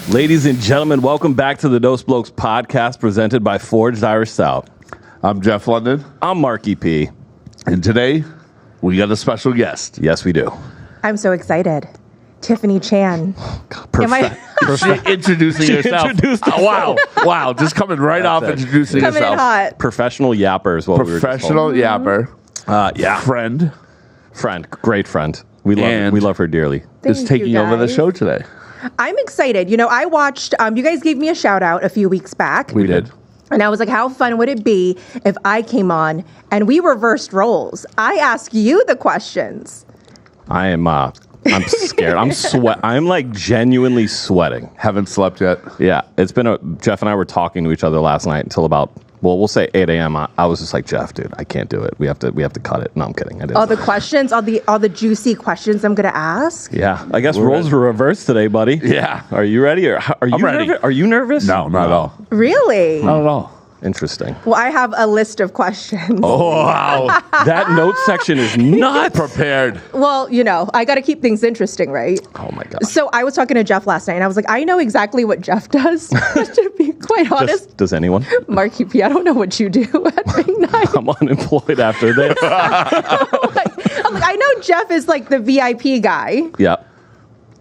Ladies and gentlemen, welcome back to the Blokes podcast presented by Forged Irish Stout. I'm Jeff London. I'm Marky P. And today, we got a special guest. Yes, we do. I'm so excited. Tiffany Chan. Introducing herself. Wow. Just coming right off introducing Coming herself. in hot. Professional yapper is what Professional we were just yapper. yeah. Friend. Great friend. We love her dearly. Is taking over the show today. I'm excited. You know, I watched, you guys gave me a shout out a few weeks back. We did. And I was like, how fun would it be if I came on and we reversed roles? I ask you the questions. I'm scared. I'm like genuinely sweating. Haven't slept yet. Yeah. It's been Jeff and I were talking to each other last night until about, we'll say 8 a.m. I was just like, Jeff, dude, I can't do it. We have to cut it. No, I'm kidding. I didn't. All the questions, all the juicy questions I'm going to ask. Yeah. I guess roles were reversed today, buddy. Yeah. Are you ready? Or are you ready. nervous? Are you nervous? No, not at all. Really? Not at all. Interesting. Well, I have a list of questions. Oh, wow. That note section is not prepared. Well, you know, I got to keep things interesting, right? Oh, my God. So I was talking to Jeff last night, and I was like, I know exactly what Jeff does. To be quite honest. Does anyone? Marky P, I don't know what you do at midnight. I'm unemployed after this. I'm like, I know Jeff is like the VIP guy. Yeah.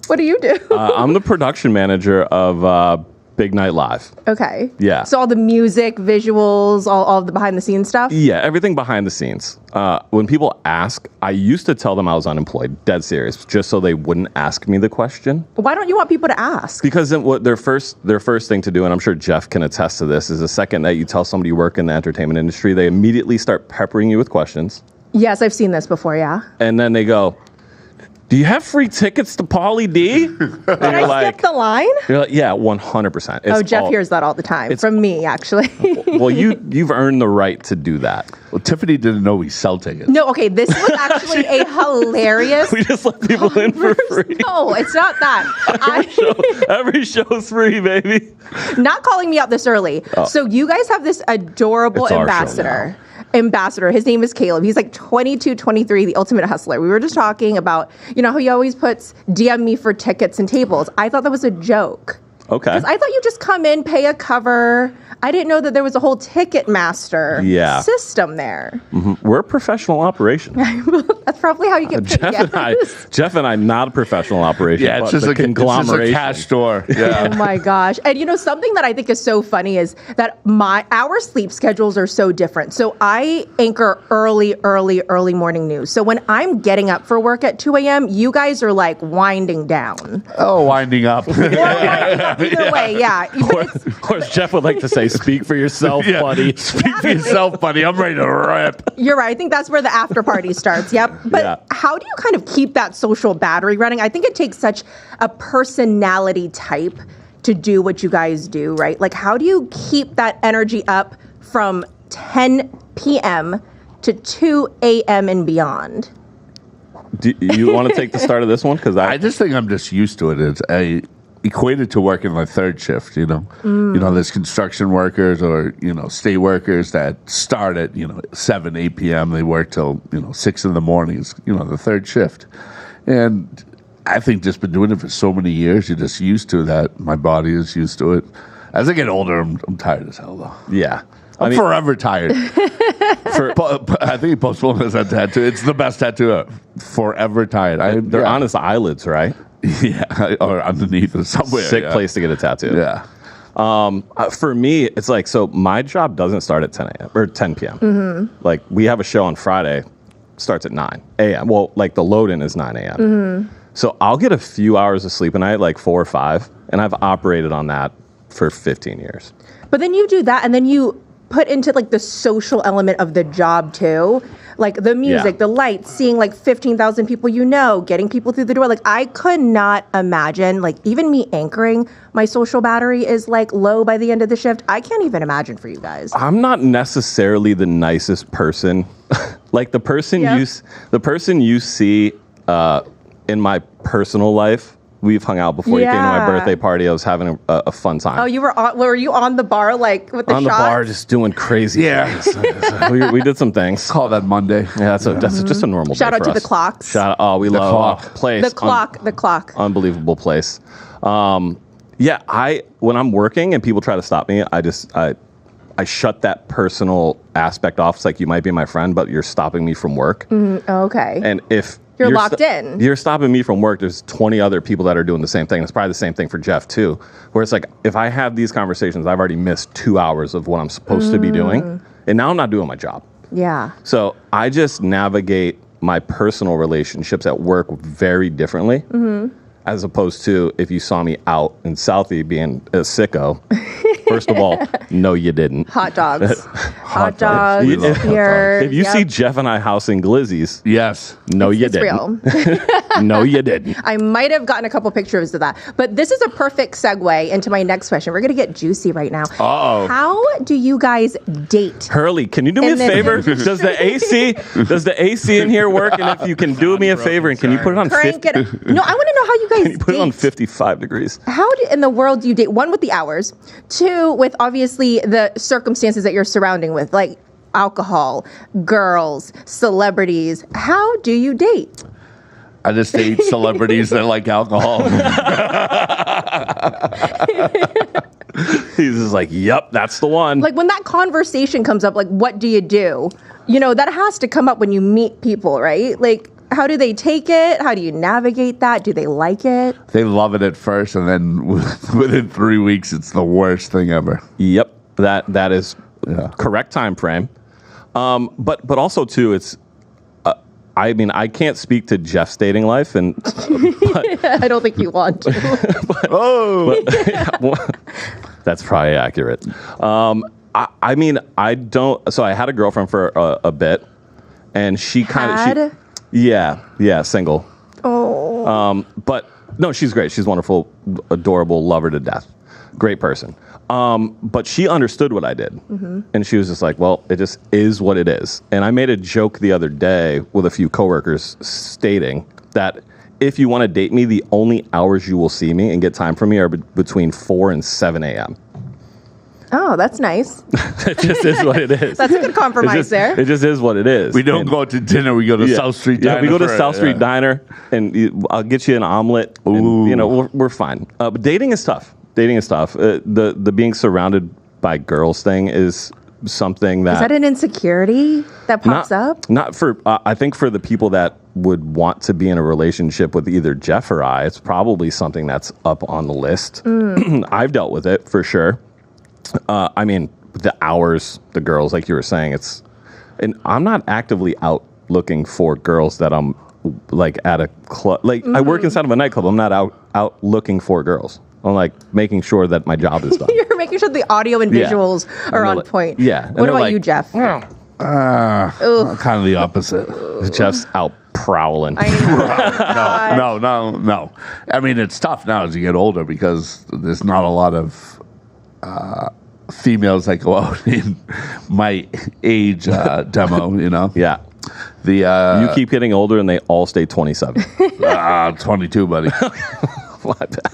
What do you do? I'm the production manager of Big Night Live. Okay. Yeah. So all the music, visuals, all the behind the scenes stuff? Yeah, everything behind the scenes. When people ask, I used to tell them I was unemployed, dead serious, just so they wouldn't ask me the question. Why don't you want people to ask? Because then what their first thing to do, and I'm sure Jeff can attest to this, is the second that you tell somebody you work in the entertainment industry, they immediately start peppering you with questions. Yes, I've seen this before, yeah. And then they go, do you have free tickets to Pauly D? Did I skip the line? You're like, yeah, 100%. Oh, Jeff hears that all the time. From me, actually. Well, you've earned the right to do that. Well, Tiffany didn't know we sell tickets. No, okay, this was actually a hilarious... We just let people in for free. No, it's not that. Every show's free, baby. Not calling me out this early. Oh. So you guys have this adorable ambassador. His name is Caleb. He's like 22, 23, the ultimate hustler. We were just talking about, you know, how he always puts DM me for tickets and tables. I thought that was a joke. Okay. Because I thought you just come in, pay a cover. I didn't know that there was a whole Ticketmaster system there. Mm-hmm. We're a professional operation. That's probably how you get paid. Jeff and I, not a professional operation. Yeah, it's just a conglomeration. It's just a cash store. Yeah. Oh my gosh. And you know, something that I think is so funny is that our sleep schedules are so different. So I anchor early morning news. So when I'm getting up for work at 2 a.m., you guys are like winding down. Oh, winding up. Either way, yeah. Or as Jeff would like to say, speak for yourself, buddy. Speak for yourself, buddy. I'm ready to rip. You're right. I think that's where the after party starts. Yep. But how do you kind of keep that social battery running? I think it takes such a personality type to do what you guys do, right? Like, how do you keep that energy up from 10 p.m. to 2 a.m. and beyond? Do you want to take the start of this one? Because I just think I'm just used to it. I equated to working my third shift, you know. You know, there's construction workers or, you know, state workers that start at, 7, 8 p.m. They work till, 6 in the morning. It's, the third shift. And I think just been doing it for so many years, you're just used to that. My body is used to it. As I get older, I'm tired as hell, though. Yeah. I'm forever tired. I think Post Malone has that tattoo. It's the best tattoo. Forever tired. They're on his eyelids, right? Yeah, or underneath or somewhere. Sick place to get a tattoo. Yeah. For me, it's like, so my job doesn't start at 10 a.m. or 10 p.m. Mm-hmm. Like, we have a show on Friday, starts at 9 a.m. Well, like, the load-in is 9 a.m. Mm-hmm. So I'll get a few hours of sleep a night, like 4 or 5, and I've operated on that for 15 years. But then you do that, and then you put into like the social element of the job too, like the music, the lights, seeing like 15,000 people, getting people through the door. Like, I could not imagine, like, even me anchoring, my social battery is like low by the end of the shift. I can't even imagine for you guys. I'm not necessarily the nicest person. Like, the person you see in my personal life. We've hung out before. You came to my birthday party. I was having a fun time. Oh, were you on the bar, like, with the shots? On the bar, just doing crazy things. we did some things. Call that Monday. Yeah, that's just a normal Shout day out for to us. the clocks. We love clock. Place. The clock. Unbelievable place. Yeah, when I'm working and people try to stop me, I shut that personal aspect off. It's like, you might be my friend, but you're stopping me from work. Okay. And if you're locked in, you're stopping me from work, there's 20 other people that are doing the same thing. It's probably the same thing for Jeff too, where it's like, if I have these conversations, I've already missed 2 hours of what I'm supposed to be doing. And now I'm not doing my job. Yeah. So I just navigate my personal relationships at work very differently. As opposed to if you saw me out in Southie being a sicko. First of all, no, you didn't. Hot dogs. Hot dogs. We love hot Here. If you see Jeff and I housing glizzies, Yes. no, you It's didn't. real. No, you didn't. I might have gotten a couple pictures of that. But this is a perfect segue into my next question. We're going to get juicy right now. Uh-oh. How do you guys date? Hurley, can you do me a In this favor? industry. Does the AC in here work? And if you can do me a favor, and can you put it on Crank 50? it. No, I want to know how you guys Can you put it on date. 55 degrees? How in the world do you date? One, with the hours. Two, with obviously the circumstances that you're surrounding with, like alcohol, girls, celebrities. How do you date? I just date celebrities that like alcohol. He's just like, yep, that's the one. Like, when that conversation comes up, like, what do you do? You know, that has to come up when you meet people, right? Like, how do they take it? How do you navigate that? Do they like it? They love it at first, and then within 3 weeks, it's the worst thing ever. Yep, that is correct time frame. But also too, it's. I mean, I can't speak to Jeff's dating life, and I don't think you want to. that's probably accurate. I mean, I don't. So I had a girlfriend for a bit, and she kind of. Yeah, single. Oh. But no, she's great. She's wonderful, adorable, love her to death. Great person. But she understood what I did. And she was just like, well, it just is what it is. And I made a joke the other day with a few coworkers stating that if you want to date me, the only hours you will see me and get time from me are between 4 and 7 a.m. Oh, that's nice. It just is what it is. That's a good compromise there. It just is what it is. We don't go to dinner. We go to South Street Diner. Yeah, we go to South Street Diner, and I'll get you an omelet. And, we're fine. But dating is tough. The being surrounded by girls thing is something that... Is that an insecurity that pops up? Not for... I think for the people that would want to be in a relationship with either Jeff or I, it's probably something that's up on the list. I've dealt with it, for sure. I mean, the hours, the girls, like you were saying, it's... And I'm not actively out looking for girls that I'm, like, at a club. Like, I work inside of a nightclub. I'm not out looking for girls. I'm, like, making sure that my job is done. You're making sure the audio and visuals are on point. Yeah. What about you, Jeff? Kind of the opposite. Jeff's out prowling. No. I mean, it's tough now as you get older because there's not a lot of females that go out in my age demo, you know? Yeah. You keep getting older and they all stay 27. 22, buddy.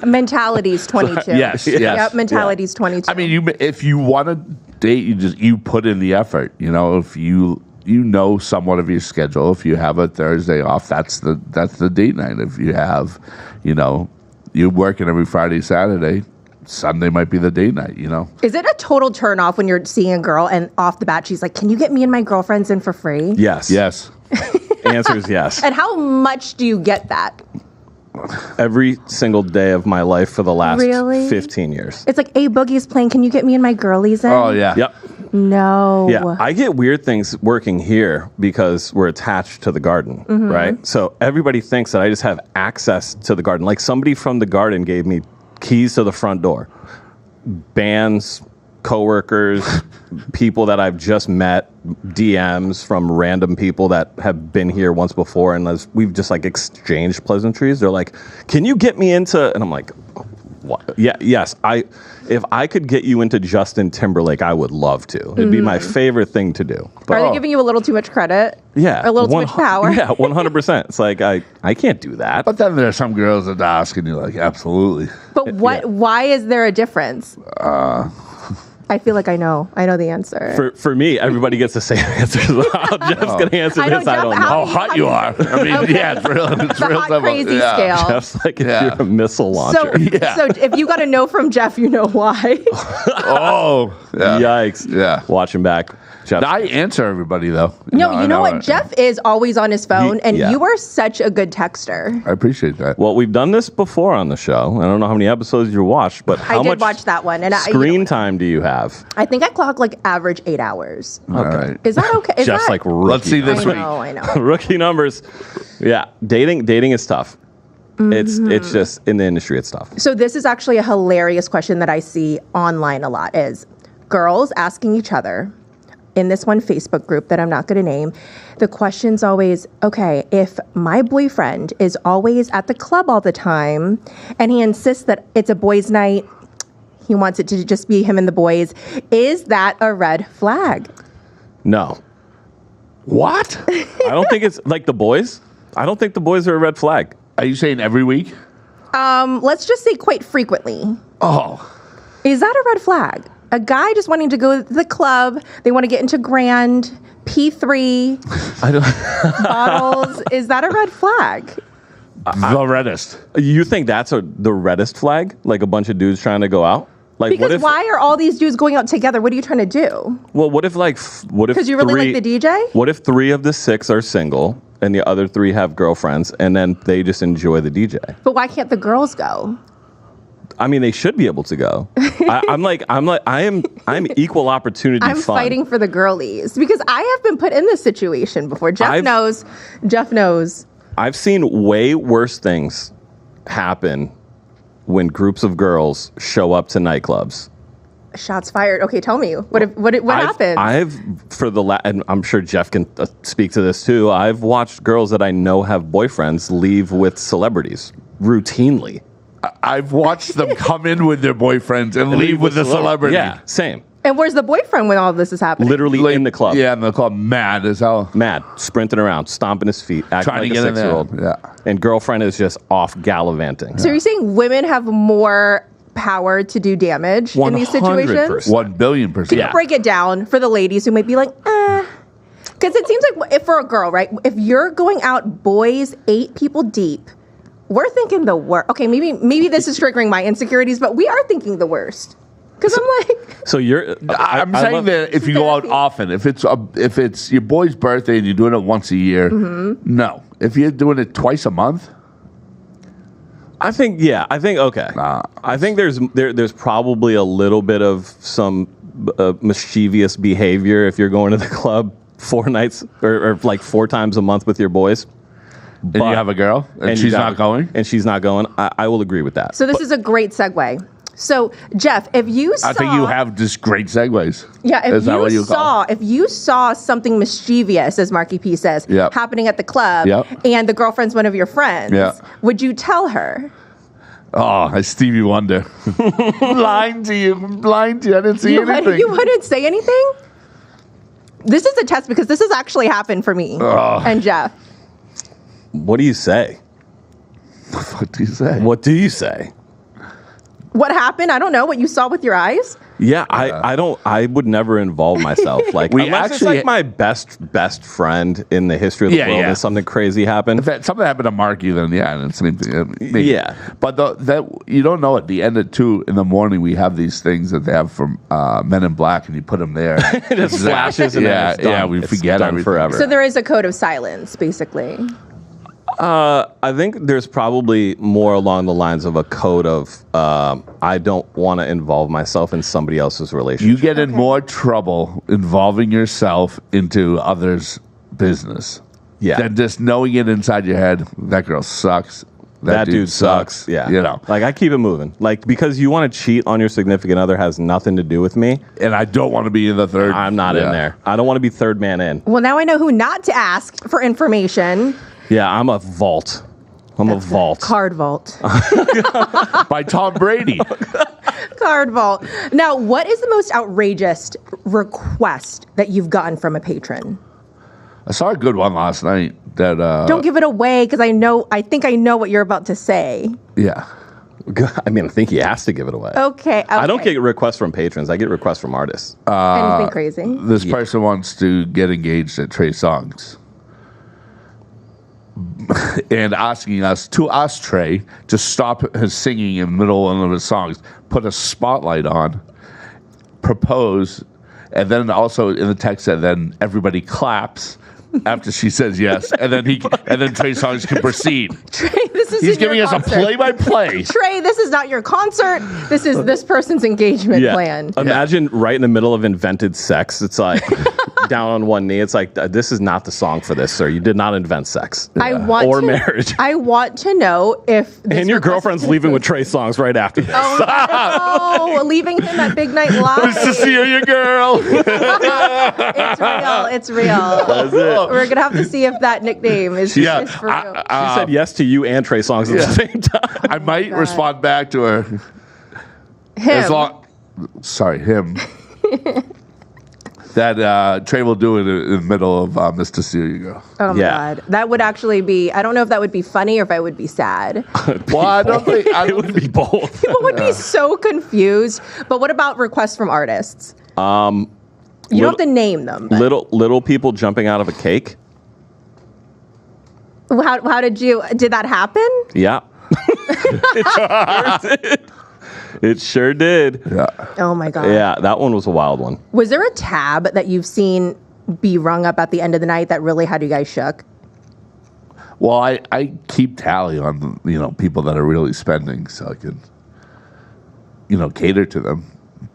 Mentality's 22. Yes. Yep, mentality's 22. I mean, if you want to date, you put in the effort. You know, if you know somewhat of your schedule. If you have a Thursday off, that's the date night. If you have, you're working every Friday, Saturday, Sunday might be the date night, Is it a total turn off when you're seeing a girl and off the bat she's like, can you get me and my girlfriends in for free? Yes. The answer is yes. And how much do you get that? Every single day of my life for the last Really? 15 years. It's like, A Boogie's playing, can you get me and my girlies in? Oh, yeah. Yep. No. Yeah, I get weird things working here because we're attached to the garden, right? So everybody thinks that I just have access to the garden. Like somebody from the garden gave me keys to the front door. Bands, coworkers, people that I've just met, DMs from random people that have been here once before, and we've just like exchanged pleasantries. They're like, "Can you get me into?" And I'm like, "What? Yeah, yes. If I could get you into Justin Timberlake, I would love to. It'd be my favorite thing to do." But, Are they giving you a little too much credit? Yeah, Or a little too much power? Yeah, 100%. It's like I can't do that. But then there's some girls that ask, and you're like, absolutely. But why is there a difference? I I feel like I know the answer. For me, everybody gets the same answer. Jeff's going to answer this. I don't know. How hot you are. I mean, Okay. yeah, it's real. It's The real hot, simple. crazy scale. Jeff's like, if you're a missile launcher. So if you got a no from Jeff, you know why. Oh, yeah. Yikes. Yeah. Watching back. Jeff. I answer everybody, though. No, you know what? it. Jeff is always on his phone, and you are such a good texter. I appreciate that. Well, we've done this before on the show. I don't know how many episodes you watched, but how I did much watch that one. And screen time do you have? I think I clock like average 8 hours. All right. Is that okay? Is Jeff's that, like rookie. Let's see this week. I know. Rookie numbers. Yeah, dating is tough. It's just in the industry, it's tough. So this is actually a hilarious question that I see online a lot is girls asking each other in this one Facebook group that I'm not going to name. The question's always, okay, if my boyfriend is always at the club all the time and he insists that it's a boys' night, he wants it to just be him and the boys, is that a red flag? No. What? I don't think it's like the boys. I don't think the boys are a red flag. Are you saying every week? Let's just say quite frequently. Oh. Is that a red flag? A guy just wanting to go to the club, they want to get into Grand, P3, I don't. bottles. Is that a red flag? The reddest. You think that's the reddest flag? Like a bunch of dudes trying to go out? Like Because why are all these dudes going out together? What are you trying to do? Well, what if Because you really like the DJ? What if 3 of the 6 are single and the other 3 have girlfriends, and then they just enjoy the DJ? But why can't the girls go? I mean, they should be able to go. I'm equal opportunity. I'm fun. fighting for the girlies because I have been put in this situation before. Jeff knows. I've seen way worse things happen when groups of girls show up to nightclubs. Shots fired. Okay, tell me what happened? And I'm sure Jeff can speak to this too. I've watched girls that I know have boyfriends leave with celebrities routinely. I've watched them come in with their boyfriends and leave with a celebrity. Yeah, same. And where's the boyfriend when all of this is happening? Literally in the club. Yeah, in the club. Mad as hell. Mad, sprinting around, stomping his feet, acting Trying like to a get in there. 6-year-old. Yeah. And girlfriend is just off gallivanting. So you're saying women have more power to do damage in these situations? 1 billion %. Can you break it down for the ladies who might be like, Because it seems like if for a girl, right? If you're going out boys 8 people deep, we're thinking the worst. Okay, maybe this is triggering my insecurities, but we are thinking the worst. Because I'm like, So you're. I'm saying that if you go out often, if it's your boy's birthday and you're doing it once a year, no. If you're doing it twice a month, I think okay. I think there's probably a little bit of some mischievous behavior if you're going to the club 4 nights or like 4 times a month with your boys. and you have a girl and she's not going, I will agree with that. So this is a great segue. So Jeff, if you saw, I think you have just great segues. Yeah, if you saw something mischievous, as Marky P says, happening at the club, and the girlfriend's one of your friends, would you tell her? Oh, I Stevie Wonder. Lying to you. I didn't see anything. You wouldn't say anything? This is a test because this has actually happened for me and Jeff. What do you say? What do you say? What do you say? What happened? I don't know. What you saw with your eyes? Yeah, I would never involve myself. Like, unless it's like my best friend in the history of the world and something crazy happened. If something happened to Marky, then and it's same thing. Maybe. Yeah. But that you don't know at the end of 2 in the morning, we have these things that they have from Men in Black, and you put them there. It just flashes and then it's done. We forget everything. Forever. So there is a code of silence, basically. I think there's probably more along the lines of a code of I don't want to involve myself in somebody else's relationship. You get in more trouble involving yourself into others' business than just knowing it inside your head. That girl sucks. That dude sucks. Yeah. You know. Like, I keep it moving. Like, because you want to cheat on your significant other has nothing to do with me. And I don't want to be in the third. I'm not in there. I don't want to be third man in. Well, now I know who not to ask for information. Yeah, I'm a vault. Card vault. By Tom Brady. Card vault. Now, what is the most outrageous request that you've gotten from a patron? I saw a good one last night that Don't give it away because I think I know what you're about to say. Yeah. I mean, I think he has to give it away. Okay. I don't get requests from patrons. I get requests from artists. Anything crazy? This person wants to get engaged at Trey Songz. And asking us, Trey, to stop his singing in the middle of one of his songs, put a spotlight on, propose, and then also in the text that then everybody claps after she says yes, and then Trey Songz can proceed. Trey, he's giving us a play-by-play. Trey, this is not your concert. This is this person's engagement plan. Imagine right in the middle of invented sex. It's like down on one knee. It's like, this is not the song for this, sir. You did not invent sex or marriage. I want to know if and your girlfriend's leaving with Trey Songz right after this. Oh, no. Leaving him at Big Night Live. Nice to see you girl. It's real. That's it. We're gonna have to see if that nickname is for real. She said yes to you and Trey Songz at the same time. I might respond back to her. Him. That Trey will do it in the middle of Nice to See You Girl. Oh my God, that would actually be. I don't know if that would be funny or if I would be sad. Well, I don't think it would be both. People would be so confused. But what about requests from artists? You don't have to name them. But. Little people jumping out of a cake. How did that happen? Yeah. It sure did. Yeah. Oh my God. Yeah, that one was a wild one. Was there a tab that you've seen be rung up at the end of the night that really had you guys shook? Well, I keep tally on people that are really spending so I can cater to them.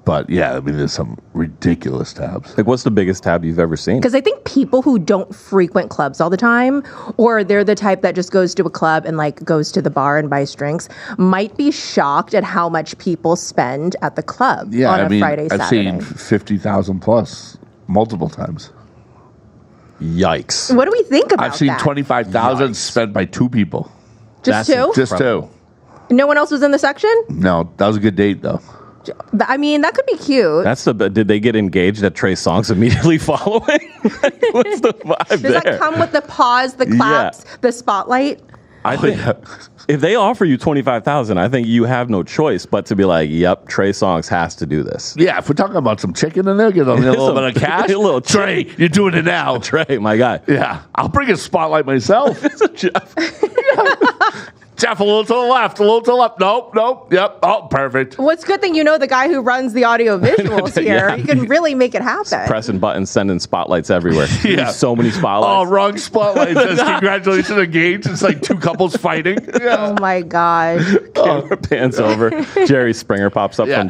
But yeah, I mean, there's some ridiculous tabs. Like, what's the biggest tab you've ever seen? Because I think people who don't frequent clubs all the time, or they're the type that just goes to a club and like goes to the bar and buys drinks, might be shocked at how much people spend at the club on a Friday, Saturday. I've seen 50,000 plus multiple times. Yikes. What do we think about that? I've seen 25,000 spent by two people. Just two? Just two. No one else was in the section? No, that was a good date though. I mean, that could be cute. Did they get engaged at Trey Songz immediately following? What's the vibe Does there? that come with the pause, the claps, the spotlight? I think if they offer you $25,000, I think you have no choice but to be like, "Yep, Trey Songz has to do this." Yeah, if we're talking about some chicken in there, get a little bit of cash. A little Trey, you're doing it now. Trey, my guy. Yeah, I'll bring a spotlight myself. Jeff. Jeff, a little to the left, a little to the left. Nope. Yep. Oh, perfect. Well, it's good thing you know the guy who runs the audio visuals here. Yeah. You can really make it happen. Pressing buttons, sending spotlights everywhere. Yeah. So many spotlights. Oh, wrong spotlight. Says congratulations, engaged. It's like two couples fighting. Yeah. Oh my gosh. Camera pans over. Jerry Springer pops up from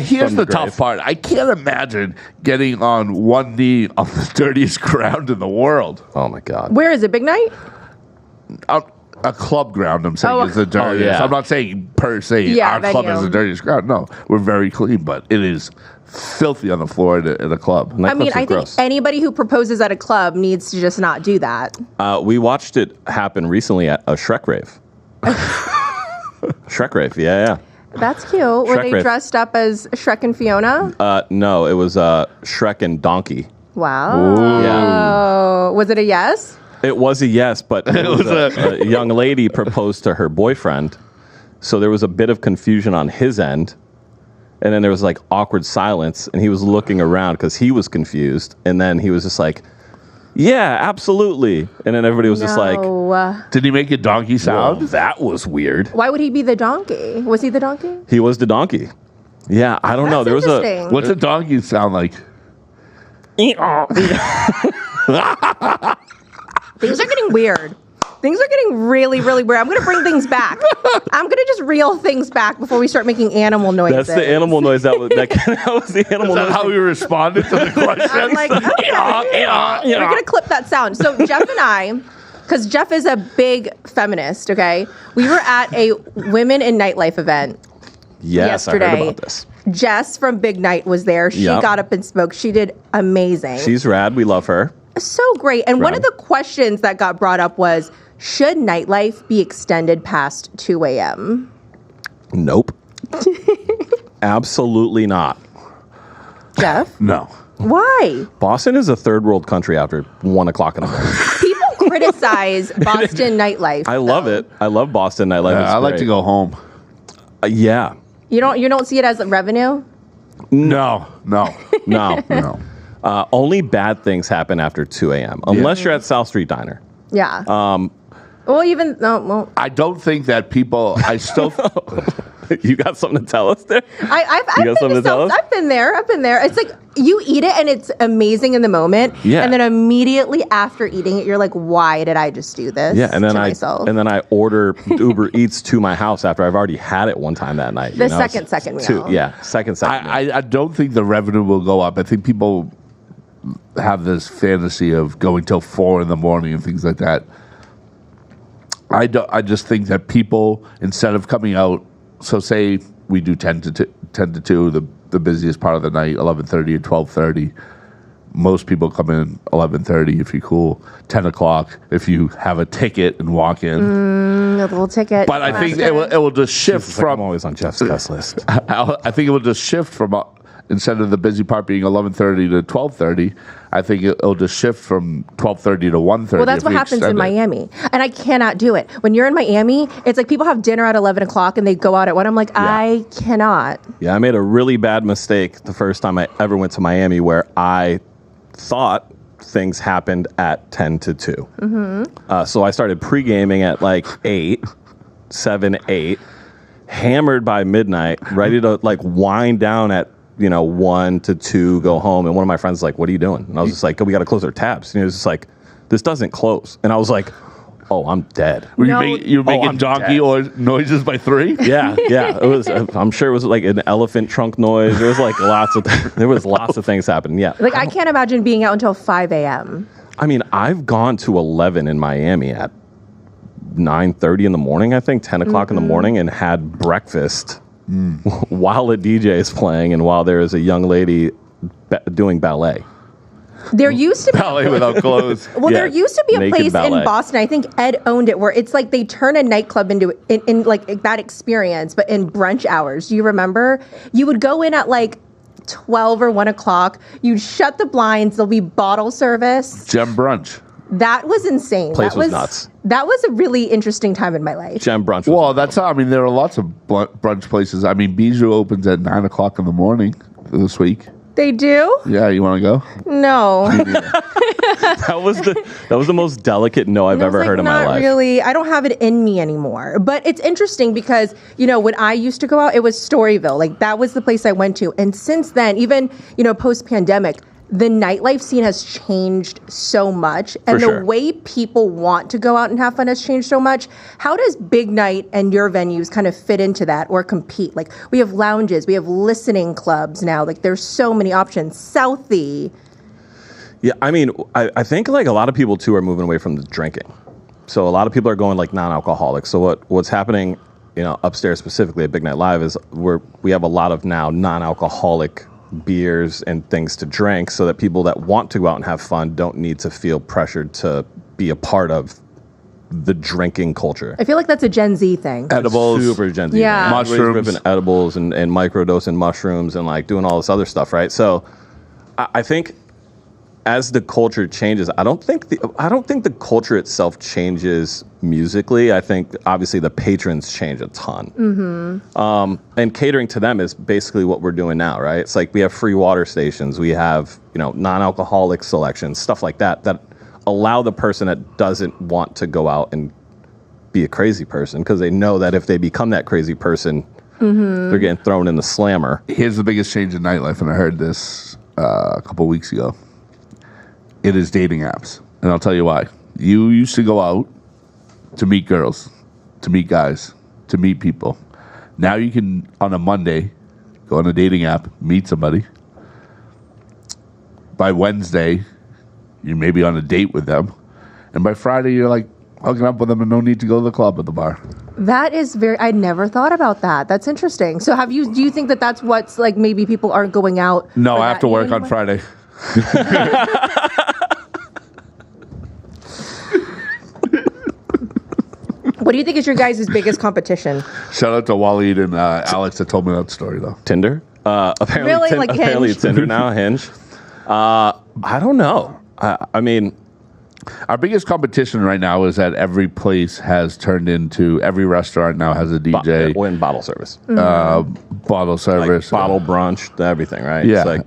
here's the grave. tough part. I can't imagine getting on one knee on the dirtiest ground in the world. Oh my God. Where is it? Big Night? A club ground, I'm saying, is the dirtiest. yeah. I'm not saying per se our club is the dirtiest ground. No, we're very clean, but it is filthy on the floor in a club. I mean, I think anybody who proposes at a club needs to just not do that. We watched it happen recently at a Shrek rave. Shrek rave, yeah. That's cute. Were they dressed up as Shrek and Fiona? No, it was Shrek and Donkey. Wow. Ooh. Yeah. Was it a yes? It was a yes, but it was a young lady proposed to her boyfriend. So there was a bit of confusion on his end. And then there was like awkward silence. And he was looking around because he was confused. And then he was just like, yeah, absolutely. And then everybody was just like, did he make a donkey sound? Whoa, that was weird. Why would he be the donkey? Was he the donkey? He was the donkey. Yeah, I don't know. There was what's a donkey sound like? Things are getting weird. Things are getting really, really weird. I'm going to bring things back. I'm going to just reel things back before we start making animal noises. That's the animal noise. That was the animal noise. Is that how we responded to the question? I'm like, okay. We're going to clip that sound. So Jeff and I, because Jeff is a big feminist, okay? We were at a Women in Nightlife event yesterday. I heard about this. Jess from Big Night was there. She got up and spoke. She did amazing. She's rad. We love her. So great. And one of the questions that got brought up was, should nightlife be extended past 2 a.m.? Nope. Absolutely not. Jeff? No. Why? Boston is a third world country after 1 o'clock in the morning. People criticize Boston nightlife. I love it. I love Boston nightlife. I like to go home. Yeah. You don't see it as revenue? No. No. Only bad things happen after 2 a.m. unless you're at South Street Diner. Yeah. I don't think that people. I still. You got something to tell us there? I've been there. It's like you eat it and it's amazing in the moment. Yeah. And then immediately after eating it, you're like, why did I just do this? Yeah. And then myself? I order Uber Eats to my house after I've already had it one time that night. Second meal. Second meal. I don't think the revenue will go up. I think people have this fantasy of going till 4 a.m. and things like that. I just think that people, instead of coming out, so say we do 10 to 2, the busiest part of the night, 11:30 and 12:30. Most people come in 11:30 if you're cool, 10 o'clock if you have a ticket and walk in. A little ticket. But I think it will just shift from. I'm always on Jeff's guest list. I think it will just shift from instead of the busy part being 11:30 to 12:30. I think it'll just shift from 12:30 to 1:30. Well, that's what happens in Miami, and I cannot do it. When you're in Miami, it's like people have dinner at 11 o'clock and they go out at 1. I'm like, I cannot. Yeah, I made a really bad mistake the first time I ever went to Miami, where I thought things happened at 10 to 2. Mm-hmm. So I started pre-gaming at like 7, 8, hammered by midnight, ready to like wind down at 1 to 2, go home. And one of my friends was like, what are you doing? And I was just like, we got to close our tabs. And he was just like, this doesn't close. And I was like, oh, I'm dead. Were you making donkey or noises by 3? Yeah. It was. I'm sure it was like an elephant trunk noise. There was like lots of things happening. Yeah. Like I can't imagine being out until 5 a.m. I mean, I've gone to 11 in Miami at 9:30 in the morning, I think 10 o'clock in the morning, and had breakfast while a DJ is playing and while there is a young lady doing ballet. There used to be ballet without clothes. Well, there used to be a place ballet in Boston. I think Ed owned it, where it's like they turn a nightclub into in like that experience, but in brunch hours. Do you remember? You would go in at like 12 or 1 o'clock. You'd shut the blinds. There'll be bottle service. Gem brunch. That was insane. Place was nuts. That was a really interesting time in my life. Gem brunch. Well, that's how. I mean, there are lots of brunch places. I mean, Bijou opens at 9 o'clock in the morning this week. They do? Yeah, you want to go? No. That was the most delicate no I've ever heard in my life. Not really. I don't have it in me anymore. But it's interesting because, when I used to go out, it was Storyville. Like, that was the place I went to. And since then, even, post-pandemic, the nightlife scene has changed so much. And the way people want to go out and have fun has changed so much. How does Big Night and your venues kind of fit into that or compete? Like, we have lounges, we have listening clubs now. Like, there's so many options. Southie. Yeah, I mean, I think like a lot of people too are moving away from the drinking. So a lot of people are going like non-alcoholic. So what's happening, upstairs specifically at Big Night Live is we have a lot of now non-alcoholic beers and things to drink, so that people that want to go out and have fun don't need to feel pressured to be a part of the drinking culture. I feel like that's a Gen Z thing. Edibles. Super Gen Z. Yeah. Mushrooms. Ripping edibles and microdosing mushrooms and like doing all this other stuff, right? So I think as the culture changes, I don't think the culture itself changes musically. I think obviously the patrons change a ton. Mm-hmm. And catering to them is basically what we're doing now, right? It's like we have free water stations, we have non-alcoholic selections, stuff like that allow the person that doesn't want to go out and be a crazy person, because they know that if they become that crazy person, they're getting thrown in the slammer. Here's the biggest change in nightlife, and I heard this a couple weeks ago. It is dating apps. And I'll tell you why. You used to go out to meet girls, to meet guys, to meet people. Now you can, on a Monday, go on a dating app, meet somebody. By Wednesday, you may be on a date with them. And by Friday, you're like hooking up with them and no need to go to the club at the bar. That is I never thought about that. That's interesting. So do you think that that's what's like maybe people aren't going out? No, I have to work on Friday. What do you think is your guys' biggest competition? Shout out to Waleed and Alex that told me that story, though. Tinder? Apparently, really? Apparently Hinge? Tinder now, Hinge. I don't know. I mean, Our biggest competition right now is that every place has turned into, every restaurant now has a DJ. Or in bottle service. Bottle service. Like bottle brunch, everything, right? Yeah. It's like,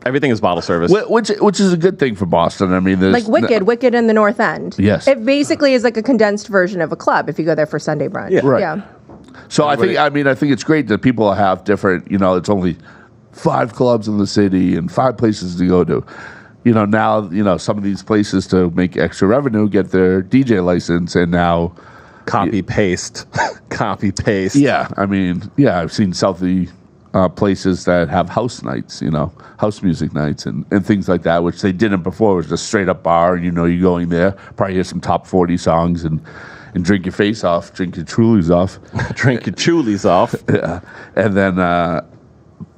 everything is bottle service. Which is a good thing for Boston. I mean, like Wicked in the North End. Yes. It basically is like a condensed version of a club if you go there for Sunday brunch. Yeah. Right. Yeah. So I think it's great that people have different, it's only 5 clubs in the city and 5 places to go to. Now, some of these places to make extra revenue get their DJ license, and now copy paste. Yeah, I've seen Southie places that have house nights, house music nights and things like that, which they didn't before. It was just straight up bar, and you're going there, probably hear some top 40 songs and drink your face off, drink your Trulies off. Drink your Trulies off. Yeah. And then,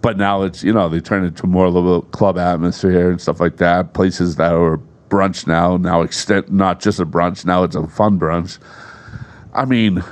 but now it's, they turn into more of a club atmosphere and stuff like that. Places that are brunch now extend, not just a brunch, now it's a fun brunch. I mean,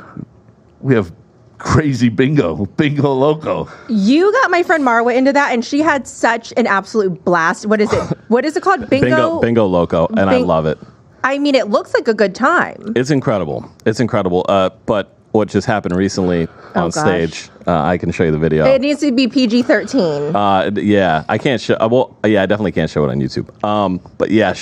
we have crazy bingo loco. You got my friend Marwa into that, and she had such an absolute blast. What is it? What is it called? Bingo loco, and I love it. I mean, it looks like a good time. It's incredible. But what just happened recently on stage, I can show you the video. It needs to be PG-13. Yeah, I can't show. I definitely can't show it on YouTube. But yeah,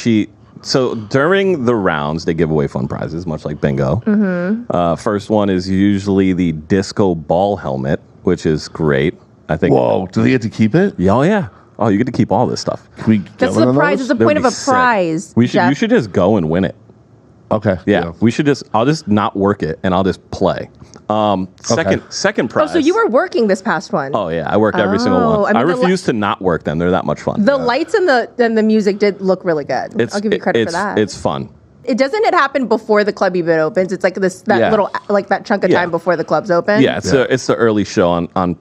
so during the rounds, they give away fun prizes, much like bingo. Mm-hmm. First one is usually the disco ball helmet, which is great. I think. Whoa! Do they get to keep it? Yeah, yeah. Oh, you get to keep all this stuff. That's the prize. It's the point of a prize. You should just go and win it. Okay. Yeah. I'll just not work it, and I'll just play. Second prize. Oh, so you were working this past one? Oh yeah, I worked every single one. I refuse to not work them. They're that much fun. The lights and the music did look really good. I'll give you credit for that. It's fun. Doesn't it happen before the club even opens? It's like little that chunk of time before the clubs open. Yeah, it's the early show on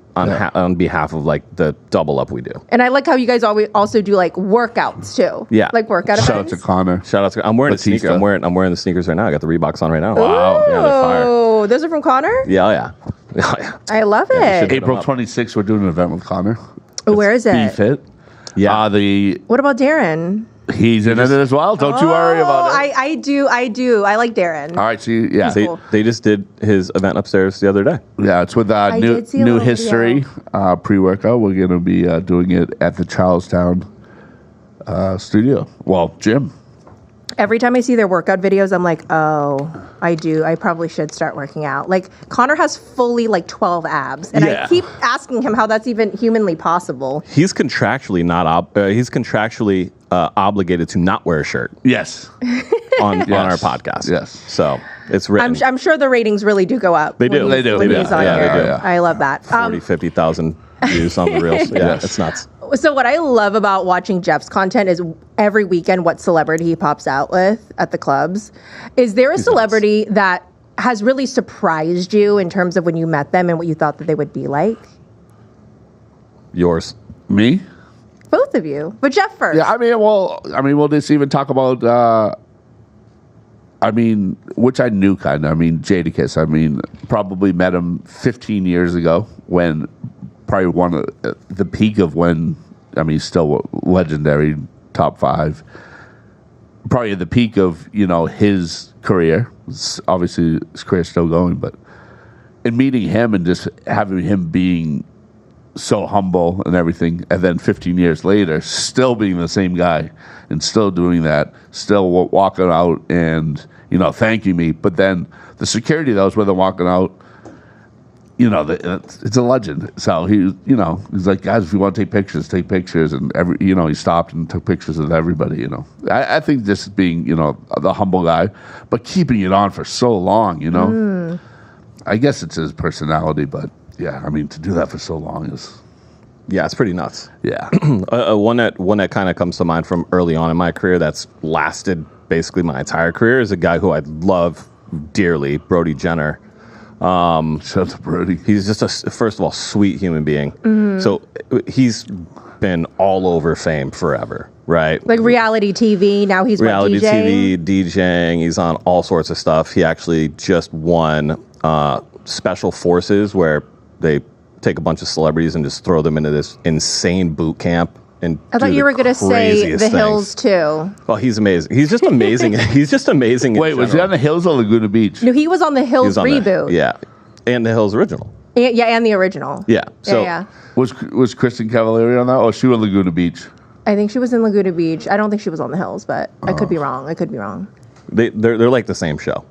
behalf of like the double up we do. And I like how you guys always also do like workouts too. Yeah, like workout events. Shout out to Connor. I'm wearing a sneaker. I'm wearing the sneakers right now. I got the Reeboks on right now. Wow, yeah, they're fire. Oh, those are from Connor. Yeah, yeah. I love it. April 26th, we're doing an event with Connor. Where is it? Be Fit. Yeah. What about Darren? He's in it as well. Don't you worry about it. I do. I like Darren. All right, see, yeah. They just did his event upstairs the other day. Yeah, it's with New History pre-workout. We're going to be doing it at the Charlestown studio. Well, gym. Every time I see their workout videos, I'm like, oh, I probably should start working out. Like, Connor has fully, 12 abs. And I keep asking him how that's even humanly possible. He's contractually obligated to not wear a shirt. Yes. On our podcast. Yes. So, it's written. I'm sure the ratings really do go up. They do. They do. When he's on here. They do. I love that. 50,000 views on the Reels. Yeah, it's nuts. So what I love about watching Jeff's content is every weekend what celebrity he pops out with at the clubs. Is there a celebrity that has really surprised you in terms of when you met them and what you thought that they would be like? Yours. Me? Both of you. But Jeff first. Yeah, we'll just even talk about, which I knew kind of. Jadakiss. Probably met him 15 years ago when probably one of the peak of when, still legendary, top 5. Probably at the peak of, his career. Obviously, his career's still going, but in meeting him and just having him being so humble and everything, and then 15 years later, still being the same guy and still doing that, still walking out and, thanking me. But then the security that was with him walking out, it's a legend. So he's like, guys, if you want to take pictures, and he stopped and took pictures of everybody. I think just being, the humble guy, but keeping it on for so long. I guess it's his personality, but yeah, to do that for so long is. Yeah, it's pretty nuts. Yeah. One that kind of comes to mind from early on in my career that's lasted basically my entire career is a guy who I love dearly, Brody Jenner. Shout out to Brody. He's just first of all, sweet human being. Mm-hmm. So he's been all over fame forever, right? Like reality TV. Now he's reality TV, DJing. He's on all sorts of stuff. He actually just won Special Forces, where they take a bunch of celebrities and just throw them into this insane boot camp and I thought do you were going to say craziest the things. Hills too. Well, he's amazing. He's just amazing. He's just amazing. Wait, was he on the Hills or Laguna Beach? No, he was on the He Hills was on reboot. Yeah, and the Hills original. And the original. Yeah. So yeah. Was Kristen Cavallari on that? Or she was Laguna Beach? I think she was in Laguna Beach. I don't think she was on the Hills, but I could be wrong. they're like the same show.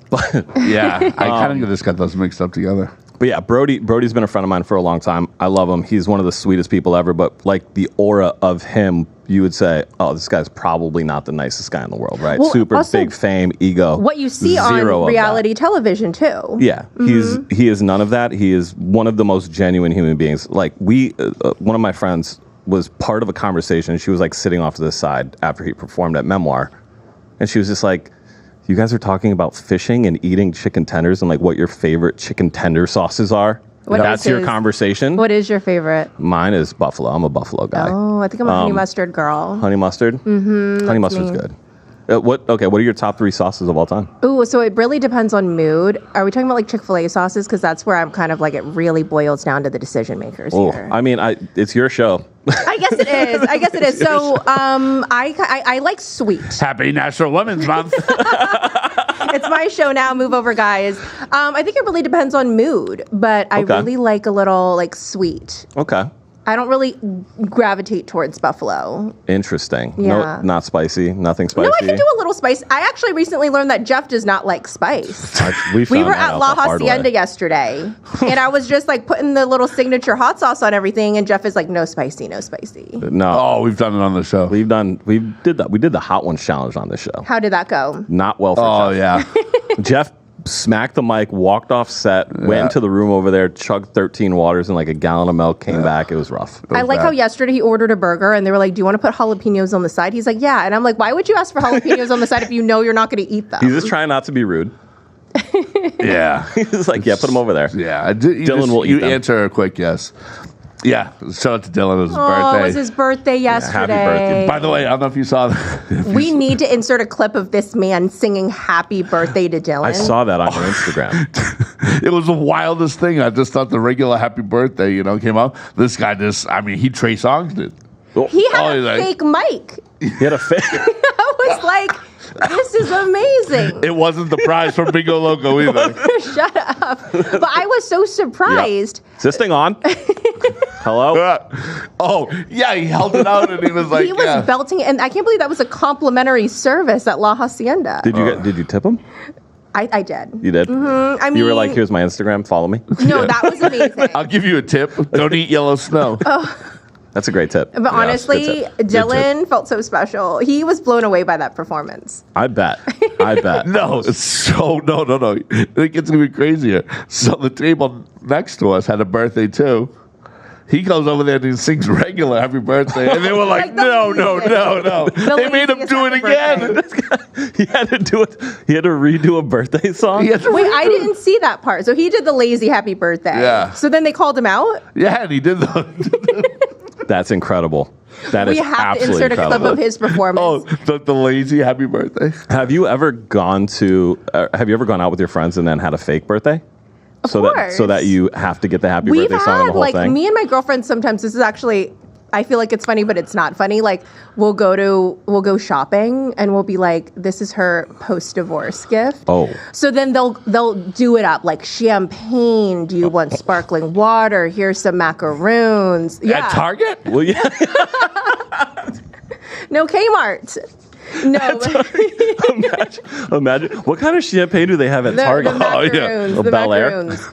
Yeah, I kind of just got those mixed up together. But yeah, Brody's been a friend of mine for a long time. I love him. He's one of the sweetest people ever. But like the aura of him, you would say, oh, this guy's probably not the nicest guy in the world, right? Well, Super also, big fame, ego. What you see zero on of reality that. television too. Yeah, he is none of that. He is one of the most genuine human beings. Like one of my friends was part of a conversation. She was like sitting off to the side after he performed at Memoir, and she was just like, "You guys are talking about fishing and eating chicken tenders and like what your favorite chicken tender sauces are." That's your conversation. What is your favorite? Mine is buffalo. I'm a buffalo guy. Oh, I think I'm a honey mustard girl. Honey mustard. Mm-hmm. Honey mustard's good. What are your top 3 sauces of all time? Ooh, so it really depends on mood. Are we talking about like Chick-fil-A sauces? Because that's where I'm kind of like, it really boils down to the decision makers here. I mean, it's your show. I guess it is. So I like sweet. Happy National Women's Month. It's my show now. Move over, guys. I think it really depends on mood, but I really like a little like sweet. Okay. I don't really gravitate towards buffalo. Interesting. Yeah. No, not spicy. Nothing spicy. No, I can do a little spice. I actually recently learned that Jeff does not like spice. We were at La Hacienda yesterday, and I was just like putting the little signature hot sauce on everything, and Jeff is like, no spicy, no spicy. No. Oh, we've done it on the show. We did that. We did the Hot Ones challenge on this show. How did that go? Not well for Jeff. Yeah. Jeff smacked the mic, walked off set, went into the room over there, chugged 13 waters and like a gallon of milk, came back. It was rough. I like how yesterday he ordered a burger and they were like, do you want to put jalapenos on the side? He's like, yeah. And I'm like, why would you ask for jalapenos on the side if you know you're not going to eat them? He's just trying not to be rude. Yeah. He's like, yeah, put them over there. Yeah. Dylan will eat them. Answer a quick yes. Yeah, shout out to Dylan. It was his birthday. Oh, it was his birthday yesterday. happy birthday. By the way, I don't know if you saw that. We need to insert a clip of this man singing happy birthday to Dylan. I saw that on your Instagram. It was the wildest thing. I just thought the regular happy birthday, came out. This guy he Trey Songz'd it. He had a fake mic. He had a fake. I was like, this is amazing. It wasn't the prize from Bingo Loco either. Shut up. But I was so surprised. Is this thing on? Hello? Oh, yeah, he held it out and he was like, he was belting it, and I can't believe that was a complimentary service at La Hacienda. Did you tip him? I did. You did? Mm-hmm. I mean, you were like, here's my Instagram, follow me? No, that was amazing. I'll give you a tip. Don't eat yellow snow. That's a great tip. But honestly, Dylan felt so special. He was blown away by that performance. I bet. No, it's so, no. It gets even crazier. So the table next to us had a birthday too. He goes over there and he sings regular happy birthday. And they were like, no. They made him do it again. He had to do it. He had to redo a birthday song. Wait, I didn't see that part. So he did the lazy happy birthday. Yeah. So then they called him out? Yeah, and he did That's incredible. We have to insert a clip of his performance. Oh, the lazy happy birthday. Have you ever gone out with your friends and then had a fake birthday? So that you have to get the happy birthday song and the whole thing? Me and my girlfriend sometimes, this is actually, I feel like it's funny, but it's not funny. Like we'll go shopping and we'll be like, this is her post-divorce gift. Oh. So then they'll do it up like champagne. Do you want sparkling water? Here's some macaroons. Yeah. At Target? Well, yeah. No, Kmart. No. Imagine. What kind of champagne do they have at Target? The macaroons, the Bel Air? macaroons.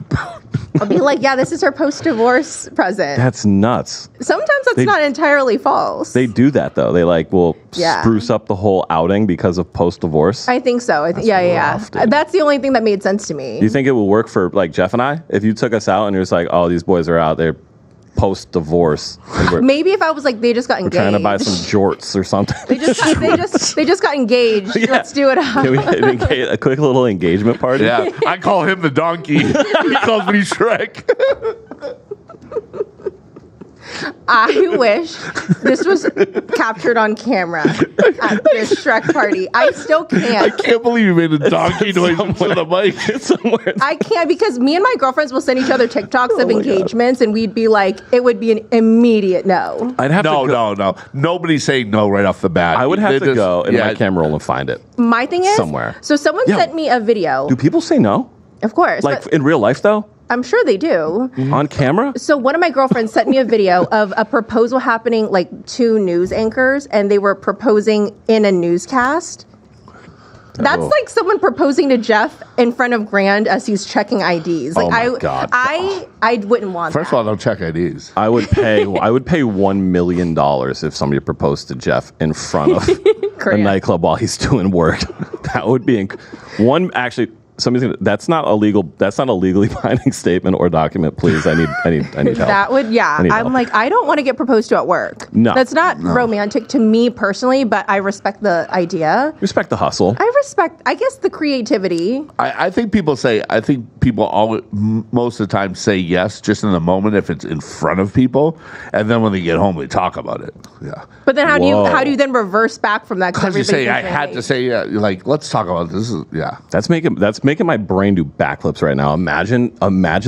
I'll be like, yeah, this is her post-divorce present. That's nuts. Sometimes that's not entirely false. They do that though. They will spruce up the whole outing because of post-divorce. I think so. Yeah. Dude. That's the only thing that made sense to me. Do you think it will work for like Jeff and I? If you took us out and you're just like, oh, these boys are out, they're post-divorce. Maybe if I was like, they just got engaged. We're trying to buy some jorts or something. They just got engaged. Yeah. Let's do it up. Can we get a quick little engagement party? Yeah, I call him the donkey. He calls me Shrek. I wish this was captured on camera at this Shrek party. I still can't. I can't believe you made a donkey noise into the mic. Somewhere. I can't because me and my girlfriends will send each other TikToks of engagements, and we'd be like, it would be an immediate no. I'd have to go. No. Nobody's saying no right off the bat. I would have to go in my camera roll and find it. My thing is somewhere. So someone sent me a video. Do people say no? Of course. Like in real life, though? I'm sure they do. On camera? So one of my girlfriends sent me a video of a proposal happening, like 2 news anchors, and they were proposing in a newscast. That's like someone proposing to Jeff in front of Grand as he's checking IDs. Like, oh my God. I wouldn't want First that. of all, don't check IDs. I would pay $1 million if somebody proposed to Jeff in front of a nightclub while he's doing work. That would be actually. Somebody's gonna. That's not illegal. That's not a legally binding statement or document. Please, I need help. That would, I'm like, I don't want to get proposed to at work. No, that's not romantic to me personally. But I respect the idea. Respect the hustle. I respect, I guess, the creativity. I think people always, most of the time say yes just in the moment if it's in front of people, and then when they get home they talk about it. Yeah. But then how do you then reverse back from that? Because you say I had to say yeah. Like let's talk about this. That's making my brain do backflips right now. Imagine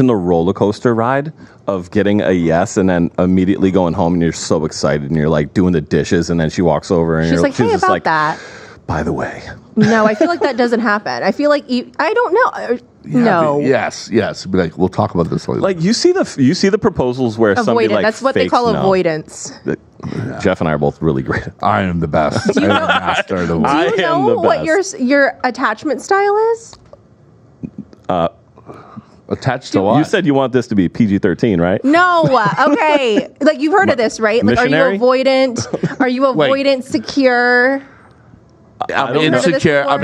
the roller coaster ride of getting a yes and then immediately going home and you're so excited and you're like doing the dishes and then she walks over and she's like, hey, about that. By the way. No, I feel like that doesn't happen. I feel like I don't know. No. Yes. Be like, we'll talk about this later. Like you see the proposals where somebody like that's what they call avoidance. Jeff and I are both really great. I am the best. Do you know, master of the do you know what your attachment style is? Attached to what? You said you want this to be PG-13, right? No. Okay. Like you've heard of this, right? Like, missionary? Are you avoidant? Are you avoidant? Secure? I'm insecure. I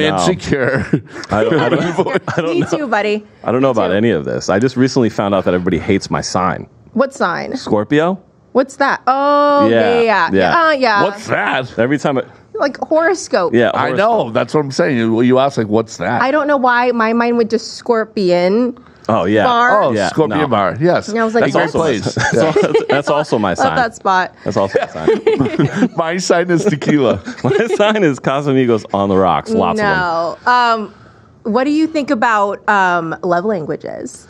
don't Me know. too, buddy. I don't know about any of this. I just recently found out that everybody hates my sign. What sign? Scorpio. What's that? Oh, yeah. Yeah. What's that? Every time like horoscope. Yeah, I know. That's what I'm saying. You ask like, what's that? I don't know why my mind went to Scorpion. Oh yeah. Bar. Oh, yeah, Scorpion Bar. Yes. And I was like, that's also my sign. Love that spot. That's also my sign. My sign is tequila. My sign is Casamigos on the rocks. Lots of them. What do you think about love languages?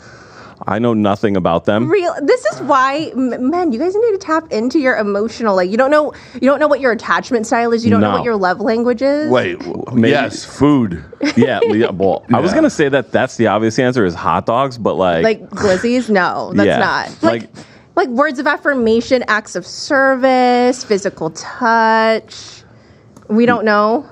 I know nothing about them. This is why, man, you guys need to tap into your emotional. Like, you don't know what your attachment style is. You don't know what your love language is. Wait, yes, food. Yeah. Well, I was gonna say that's the obvious answer is hot dogs, but like glizzies. No, that's not. Like words of affirmation, acts of service, physical touch. We don't know.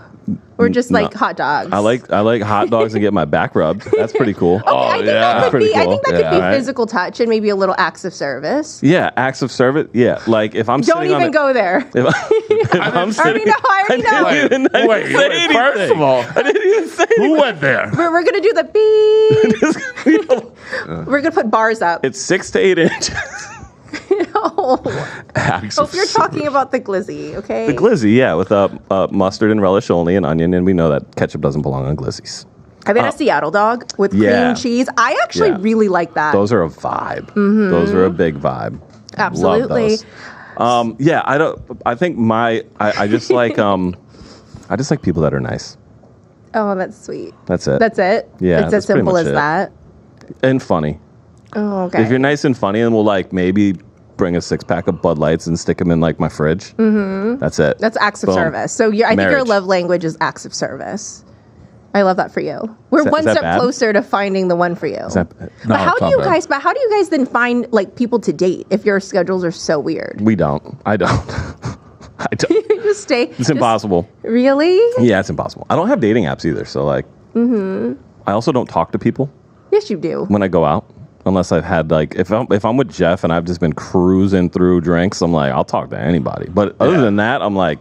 We're just like hot dogs. I like hot dogs and get my back rubbed. That's pretty cool. Okay, I think that could be. Cool. I think that could be physical touch and maybe a little acts of service. Yeah, acts of service. Yeah, like if I'm don't even go there. If I'm sitting, I already know. Wait, first of all, I didn't even say anything. Who went there? We're gonna do the beep. We're gonna put bars up. It's 6 to 8 inches. Hope you're talking about the glizzy, okay? The glizzy, yeah, with mustard and relish only and onion, and we know that ketchup doesn't belong on glizzies. I've had a Seattle dog with cream cheese. I actually really like that. Those are a vibe. Mm-hmm. Those are a big vibe. Absolutely. Love those. Yeah, I think I just like I just like people that are nice. Oh, that's sweet. That's it. That's it? Yeah. It's as simple as that. And funny. Oh, okay. If you're nice and funny, and we'll like maybe bring a 6-pack of Bud Lights and stick them in like my fridge. Mm-hmm. That's it. That's acts of service. So I think your love language is acts of service. I love that for you. We're one step closer to finding the one for you. But how do you guys then find like people to date if your schedules are so weird? We don't. I don't. You just stay. It's impossible. Really? Yeah, it's impossible. I don't have dating apps either. So like, I also don't talk to people. Yes, you do. When I go out. Unless I've had like if I'm with Jeff and I've just been cruising through drinks, I'm like I'll talk to anybody. But other than that, I'm like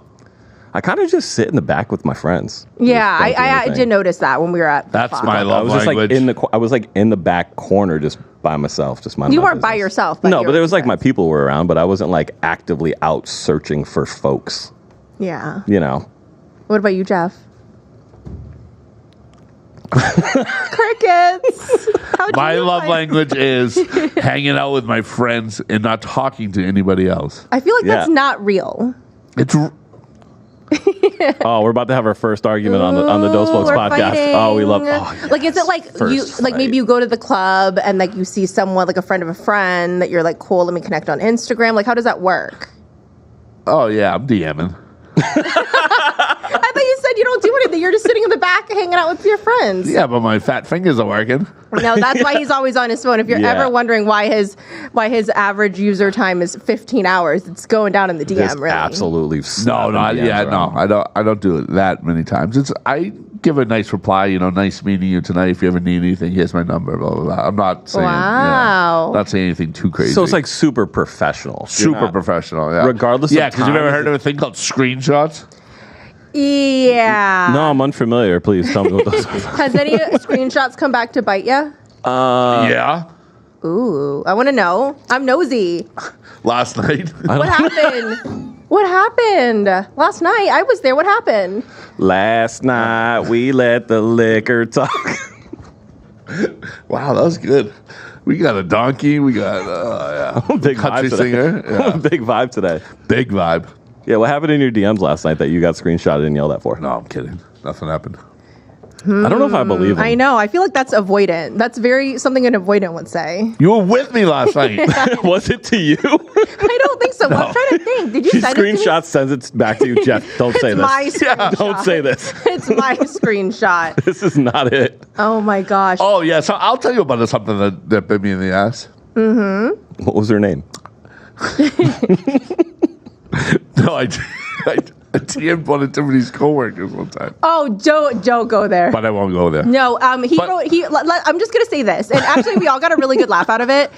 I kind of just sit in the back with my friends. Yeah, I did notice that when we were at. That's my love language. I was like in the back corner, just by myself, just minding You my weren't business. by yourself. But there was like my people were around, but I wasn't like actively out searching for folks. Yeah. You know. What about you, Jeff? Crickets. My love language is hanging out with my friends and not talking to anybody else. I feel like that's not real. It's Oh, we're about to have our first argument on the Those Blokes We're podcast. fighting. Oh, we love. Oh, yes. Like, is it like you First like fight. maybe you go to the club and like you see someone like a friend of a friend that you're like, cool, let me connect on Instagram. Like, how does that work? oh yeah, I'm DMing. I thought you said you don't do anything. You're just sitting in the back hanging out with your friends. Yeah, but my fat fingers are working. No, that's why he's always on his phone. If you're Yeah. ever wondering why his average user time is 15 hours, it's going down in the DM. This Really, absolutely. No, slapping no, DMs around. I don't do it that many times. I give a nice reply, nice meeting you tonight. If you ever need anything, here's my number. Blah blah blah. I'm not saying, Wow. not saying anything too crazy. So it's like super professional. You're super not- professional. Yeah, regardless of Yeah, because you've time, ever is heard it- of a thing called screenshots? Yeah. No, I'm unfamiliar. Please tell me what those are. Has any screenshots come back to bite you? Yeah, Ooh, I want to know. I'm nosy. last night. What happened? What happened? Last night, I was there. What happened? Last night we let the liquor talk. Wow, that was good. We got a donkey. We got Big country vibe today. singer. Yeah. Big vibe today. Big vibe. Yeah, what happened in your DMs last night that you got screenshotted and yelled at for? No, I'm kidding. Nothing happened. I don't know if I believe him. I know. I feel like that's avoidant. That's very something an avoidant would say. You were with me last night. Was it to you? I don't think so. I'm trying to think. Did you She send it to me? screenshots, sends it back to you. Jeff, don't say It's this. my screenshot. Don't say this. It's my screenshot. This is not it. Oh my gosh. Oh yeah, so I'll tell you about something that bit me in the ass. What was her name? No, I DM'd one of Tiffany's coworkers one time, Oh, don't go there. but I won't go there. No, I'm just gonna say this, and actually, we all got a really good laugh out of it.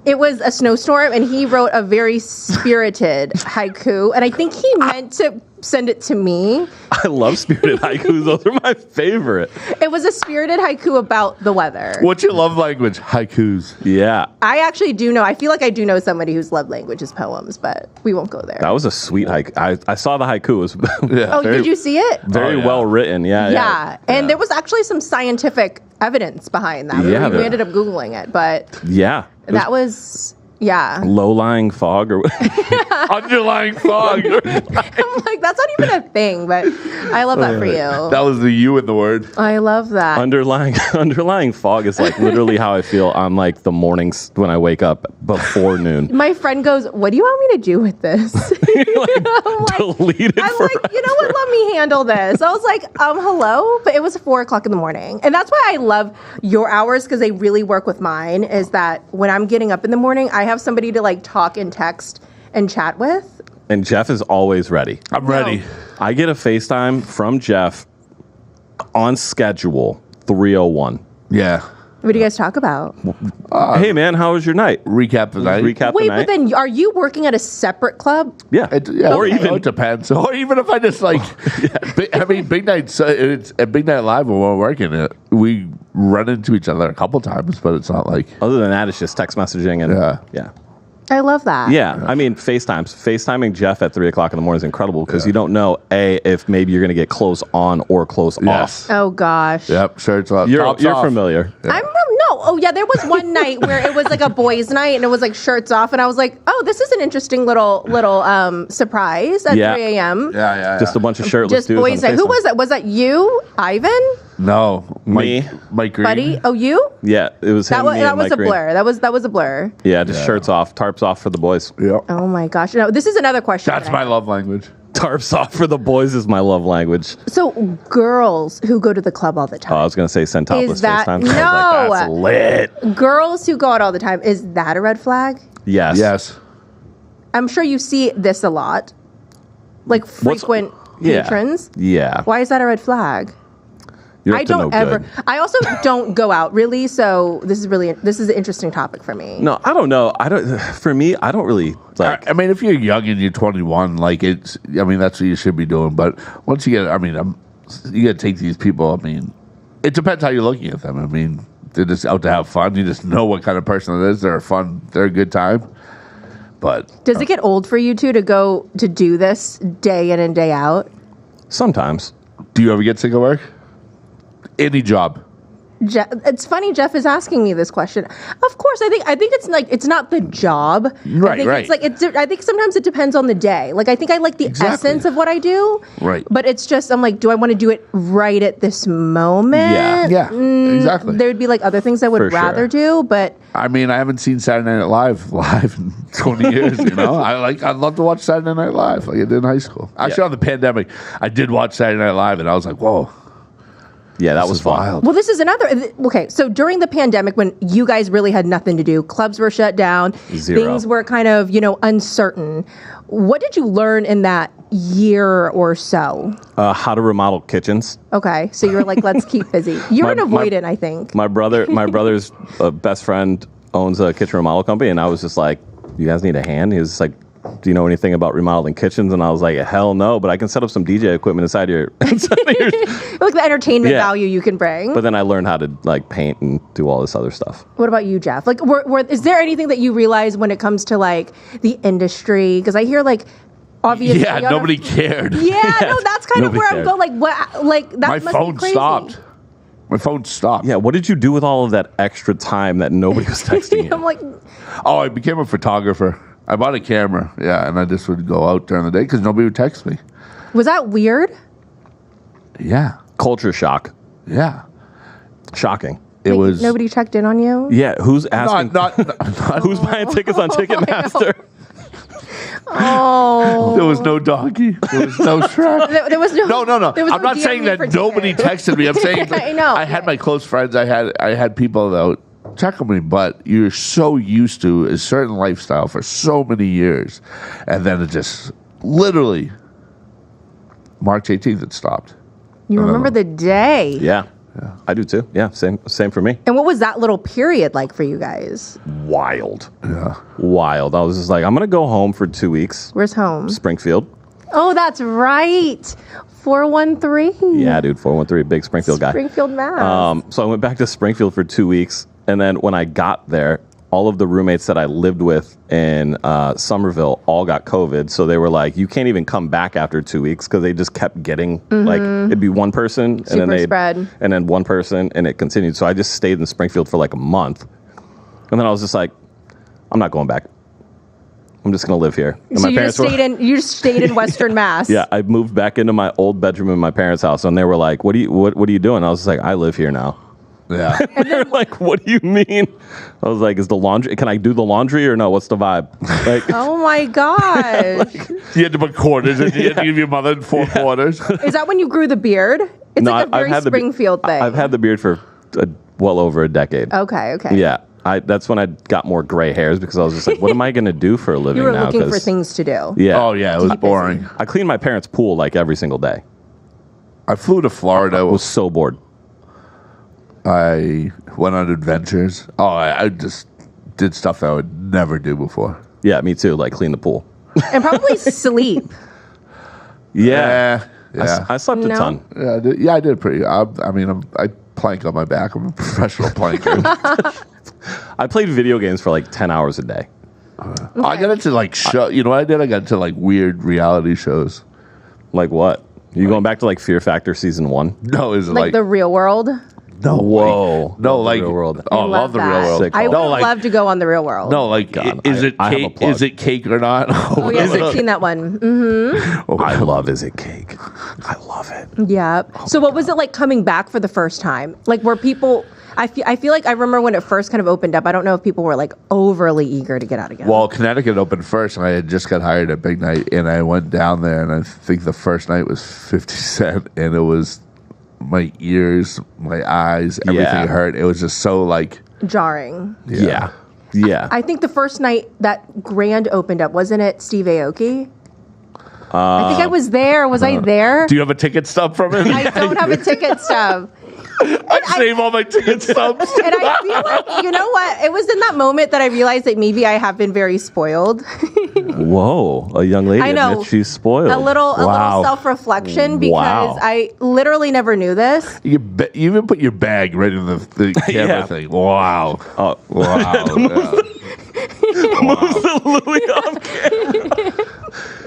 It was a snowstorm, and he wrote a very spirited haiku, and I think he meant to send it to me. I love spirited haikus. Those are my favorite. It was a spirited haiku about the weather. What's your love language? Haikus. Yeah. I actually do know. I feel like I do know somebody whose love language is poems, but we won't go there. That was a sweet haiku. I saw the haiku. It was Yeah. Oh, very- did you see it? very Oh, yeah. well written. Yeah. Yeah, and there was actually some scientific evidence behind that. Yeah, we there- ended up Googling it, but Yeah. that was, yeah. Low-lying fog or Underlying fog. I'm like, that's not even a thing, but I love that for you. That was the you in the word. I love that. underlying fog is like literally how I feel on like the mornings when I wake up before noon. My friend goes, "What do you want me to do with this?" I'm like, Delete it I'm forever. like, you know what? Let me handle this. I was like, hello, but it was 4:00 in the morning, and that's why I love your hours because they really work with mine. Is that when I'm getting up in the morning, I have somebody to like talk and text and chat with. And Jeff is always ready. I'm ready. I get a FaceTime from Jeff on schedule 3:01. Yeah. What do you guys talk about? Hey man, how was your night? Recap the night. Recap Wait, the night. but then are you working at a separate club? Yeah. Yeah, Or even it depends. Or even if I just like, Big Night. It's at Big Night Live when we're working it. We run into each other a couple times, but it's not like other than that, it's just text messaging and yeah. I love that. Yeah, I mean, FaceTiming Jeff at 3:00 in the morning is incredible because you don't know if maybe you're going to get close on or close Yes. off. Oh gosh. Yep, shirts off. You're tops you're off. familiar. No. Oh yeah, there was one night where it was like a boys' night and it was like shirts off, and I was like, oh, this is an interesting little surprise at 3 a.m. Yeah. Just a bunch of shirtless Just dudes. boys' on night. Who FaceTime. was that? Was that you, Ivan, No, Me. Mike Green. buddy? Oh, you? Yeah, it was him. me, That and was Mike a Green. blur. That was a blur. Yeah, just shirts off, tarps off for the boys. Yep. Oh my gosh. No, this is another question. That's that my I have. love language. Tarps off for the boys is my love language. So girls who go to the club all the Oh, time. I was going to say send topless Is that- FaceTime. No. I was like, that's lit. Girls who go out all the time. Is that a red flag? Yes. Yes. I'm sure you see this a lot. Like frequent patrons. Yeah. Why is that a red flag? You're up I to no don't ever. good. I also don't go out really. So this is an interesting topic for me. No, I don't know. For me, I don't really like. I mean, if you're young and you're 21, like that's what you should be doing. But once you get, you got to take these people. I mean, it depends how you're looking at them. I mean, they're just out to have fun. You just know what kind of person it is. They're fun. They're a good time. But Does it get old for you two to go to do this day in and day out? Sometimes. do you ever get sick of work? Any job. It's funny Jeff is asking me this question. Of course, I think it's like it's not the job. Right, I think right. It's like I think sometimes it depends on the day. Like I think I like the essence of what I do. Right. But it's just I'm like, do I want to do it right at this moment? Yeah, exactly. There would be like other things I would For rather sure. do, but I mean, I haven't seen Saturday Night Live in 20 years. You know, I'd love to watch Saturday Night Live like I did in high school. Actually, on the pandemic, I did watch Saturday Night Live, and I was like, whoa. Yeah, that This was is fun. wild. well, this is another. Okay, so during the pandemic, when you guys really had nothing to do, clubs were shut down, Zero. things were kind of uncertain. What did you learn in that year or so? How to remodel kitchens. Okay, so you were like, let's keep busy. You're an avoidant, I think. My brother's best friend owns a kitchen remodel company, and I was just like, "You guys need a hand?" He was just like, "Do you know anything about remodeling kitchens?" And I was like, "Hell no!" But I can set up some DJ equipment inside your. Like the entertainment Yeah. value you can bring. But then I learned how to like paint and do all this other stuff. What about you, Jeff? Like, is there anything that you realize when it comes to like the industry? Because I hear like, obviously, Yeah, nobody cared. Yeah, no, that's kind of Nobody where I'm cared. going. Like, what? Like that My must phone be crazy. stopped. My phone stopped. Yeah, what did you do with all of that extra time that nobody was texting you? I'm like, Oh, I became a photographer. I bought a camera. Yeah, and I just would go out during the day because nobody would text me. was that weird? Yeah. Culture shock. Yeah. Shocking. It Like, was. nobody checked in on you. Yeah, who's asking? Not, Who's buying tickets on Ticketmaster? Oh, there was no donkey. There was no Shrek. there was no. No. There was I'm no not DM saying me that for nobody tickets. texted me. I'm saying I know. I had my close friends. I had people that would check on me, but you're so used to a certain lifestyle for so many years, and then it just literally March 18th it stopped. You remember the day? Yeah, I do too. Yeah, same for me. And what was that little period like for you guys? Wild, Yeah. wild. I was just like, I'm gonna go home for 2 weeks. Where's home? Springfield. Oh, that's right. 413. Yeah, dude, 413, big Springfield guy. Springfield, Mass. So I went back to Springfield for 2 weeks, and then when I got there, all of the roommates that I lived with in Somerville all got COVID. So they were like, you can't even come back after 2 weeks because they just kept getting like it'd be one person and then Super spread. and then one person, and it continued. So I just stayed in Springfield for like a month, and then I was just like, I'm not going back. I'm just gonna live here. And So you just stayed in Western Mass. Yeah, I moved back into my old bedroom in my parents' house, and they were like, "What are you doing?" I was just like, "I live here now." Yeah. And they're like, "What do you mean?" I was like, "Is the laundry? Can I do the laundry or no? What's the vibe?" Like, Oh my gosh. You had to put quarters and you had to give your mother 4 quarters. Is that when you grew the beard? It's like a very Springfield thing. I've had the beard for well over a decade. Okay. Yeah, that's when I got more gray hairs because I was just like, "What am I going to do for a living You were now?" looking for 'Cause- things to do. Yeah. Oh, yeah, it was Keep busy. boring. I cleaned my parents' pool like every single day. I flew to Florida. I was so bored. I went on adventures. Oh, I just did stuff that I would never do before. Yeah, me too. Like clean the pool. And probably sleep. Yeah. Yeah. I slept a No. ton. I did pretty. I plank on my back. I'm a professional planker. I played video games for like 10 hours a day. I got into like show. You know what I did? I got into like weird reality shows. Like what? You going back to like Fear Factor season 1? No, is it Like the real world. no? Whoa. No, Love like the real world. Oh, I love the real that. world. Sick. I would No, like- love to go on the real world. No, like God, is it I have a cake? plug. Is it cake or not? Oh, yes, I've seen that one. I love Is It Cake. I love it. Yeah. So what was it like coming back for the first time? Like were people, I feel like I remember when it first kind of opened up, I don't know if people were like overly eager to get out again. Well, Connecticut opened first, and I had just got hired at Big Night, and I went down there, and I think the first night was 50 Cent, and it was my ears, my eyes, everything Yeah. hurt. It was just so like, Jarring. Yeah. I think the first night that Grand opened up, wasn't it Steve Aoki? I think I was there. Was I there? Do you have a ticket stub from it? I don't have a ticket stub. I save all my ticket stubs. And I feel like, you know what? It was in that moment that I realized that maybe I have been very spoiled. Whoa. A young lady I know. admits she's spoiled. a little Wow. self-reflection because Wow. I literally never knew this. You even put your bag right in the camera Yeah. thing. Wow. Oh, Wow. moves the Louis off camera.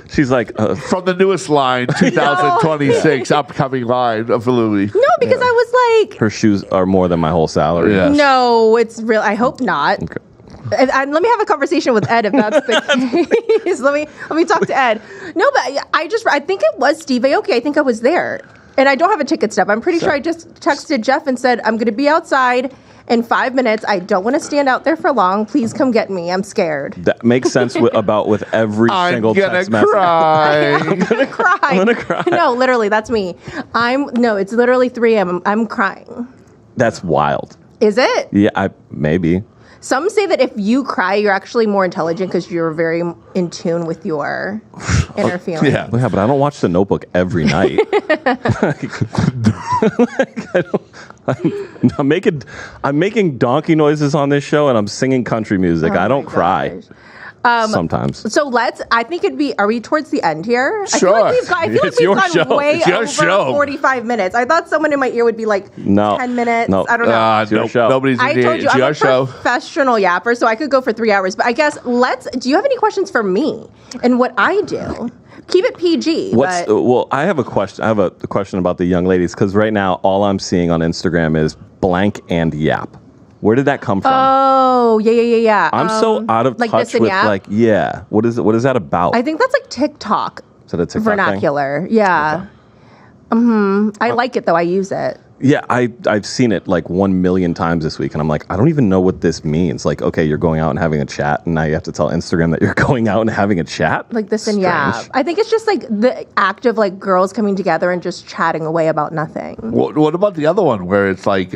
She's like, From the newest line, 2026, upcoming line of Louis. No, because I was like... Her shoes are more than my whole salary. Yeah. Yes. No, it's real. I hope not. Okay. And let me have a conversation with Ed if that's the case. Let me talk to Ed. No, but I think it was Steve Aoki. I think I was there. And I don't have a ticket stub. I'm pretty sure I just texted Jeff and said, I'm going to be outside in 5 minutes. I don't want to stand out there for long. Please come get me. I'm scared. That makes sense with every single text message. I'm gonna cry. I'm gonna cry. No, literally, that's me. It's literally 3 a.m. I'm crying. That's wild. Is it? Yeah, maybe. Some say that if you cry, you're actually more intelligent because you're very in tune with your inner feelings. Yeah, but I don't watch The Notebook every night. I'm making donkey noises on this show, and I'm singing country music. I don't cry. Sometimes. So I think are we towards the end here? Sure. I feel like we've gone way over 45 minutes. I thought someone in my ear would be like 10 minutes. No. I don't know. It's your show. Nobody's I told you, it's I'm your a show. professional yapper, so I could go for 3 hours. But I guess do you have any questions for me and what I do? Keep it PG. Well, I have a question. I have a question about the young ladies, because right now all I'm seeing on Instagram is blank and yap. Where did that come from? Oh, yeah. I'm so out of touch with what is that about? I think that's like TikTok. Is that a TikTok vernacular? thing? Yeah. Okay. I like it though. I use it. Yeah, I've seen it like 1 million times this week, and I'm like, I don't even know what this means. Like, okay, you're going out and having a chat, and now you have to tell Instagram that you're going out and having a chat? Like this and yeah. I think it's just like the act of like girls coming together and just chatting away about nothing. What about the other one where it's like,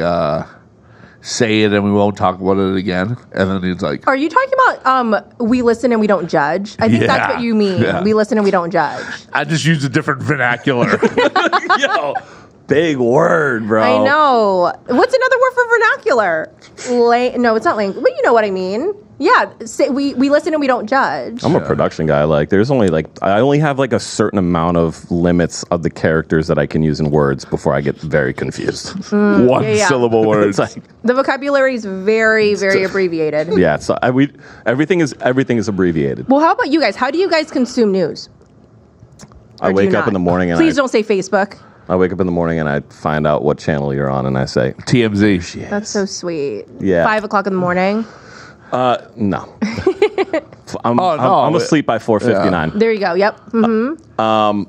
say it and we won't talk about it again? And then it's like... Are you talking about we listen and we don't judge? I think that's what you mean. Yeah. We listen and we don't judge. I just use a different vernacular. Yo, big word, bro. I know. What's another word for vernacular? No, it's not language. But you know what I mean. Yeah, we listen and we don't judge. I'm a production guy. Like, I only have like a certain amount of limits of the characters that I can use in words before I get very confused. One syllable words. The vocabulary is very, very abbreviated. Yeah, so everything is abbreviated. Well, how about you guys? How do you guys consume news? I wake up in the morning and please don't say Facebook. I wake up in the morning and I find out what channel you're on, and I say TMZ. That's so sweet. Yeah. 5 o'clock in the morning. No. I'm asleep by 4:59. Yeah. There you go. Yep. Mm-hmm.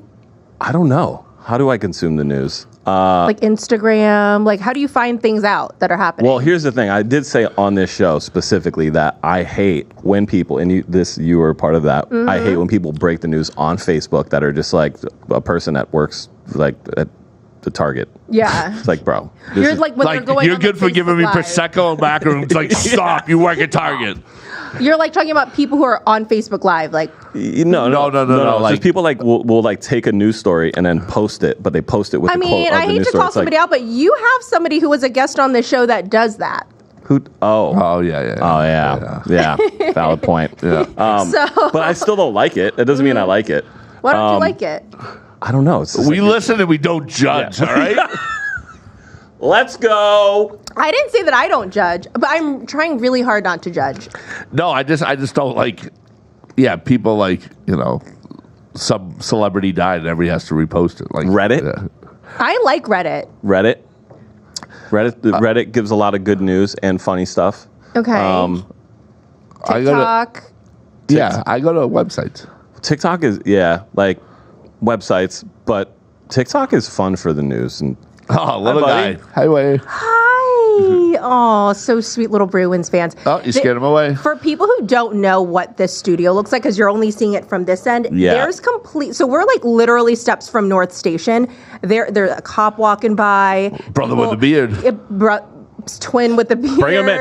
I don't know. How do I consume the news? Like Instagram. Like, how do you find things out that are happening? Well, here's the thing. I did say on this show specifically that I hate when people, and you were part of that. Mm-hmm. I hate when people break the news on Facebook that are just like a person that works like at the Target. Yeah. It's like, bro. You're like when they're going. You're good for giving me Prosecco and macaroons. It's like, stop. You work at Target. You're like talking about people who are on Facebook Live, like no. Like, just people like will like take a news story and then post it, but they post it with. I hate to call somebody out, but you have somebody who was a guest on this show that does that. Who? Oh yeah. Valid point. Yeah. But I still don't like it. It doesn't mean I like it. Why don't you like it? I don't know. We listen and we don't judge. Yeah. All right. Let's go. I didn't say that I don't judge, but I'm trying really hard not to judge. No, I just don't like. Yeah, people like, some celebrity died and everybody has to repost it. Like Reddit. Yeah. I like Reddit. Reddit gives a lot of good news and funny stuff. Okay. TikTok. I go to websites. TikTok is like websites, but TikTok is fun for the news. And little guy. Hi, Way. Hi. Oh, so sweet, little Bruins fans. Oh, you scared him away. For people who don't know what this studio looks like, because you're only seeing it from this end, there's so we're like literally steps from North Station. There's a cop walking by. Brother with the beard. Twin with the beard.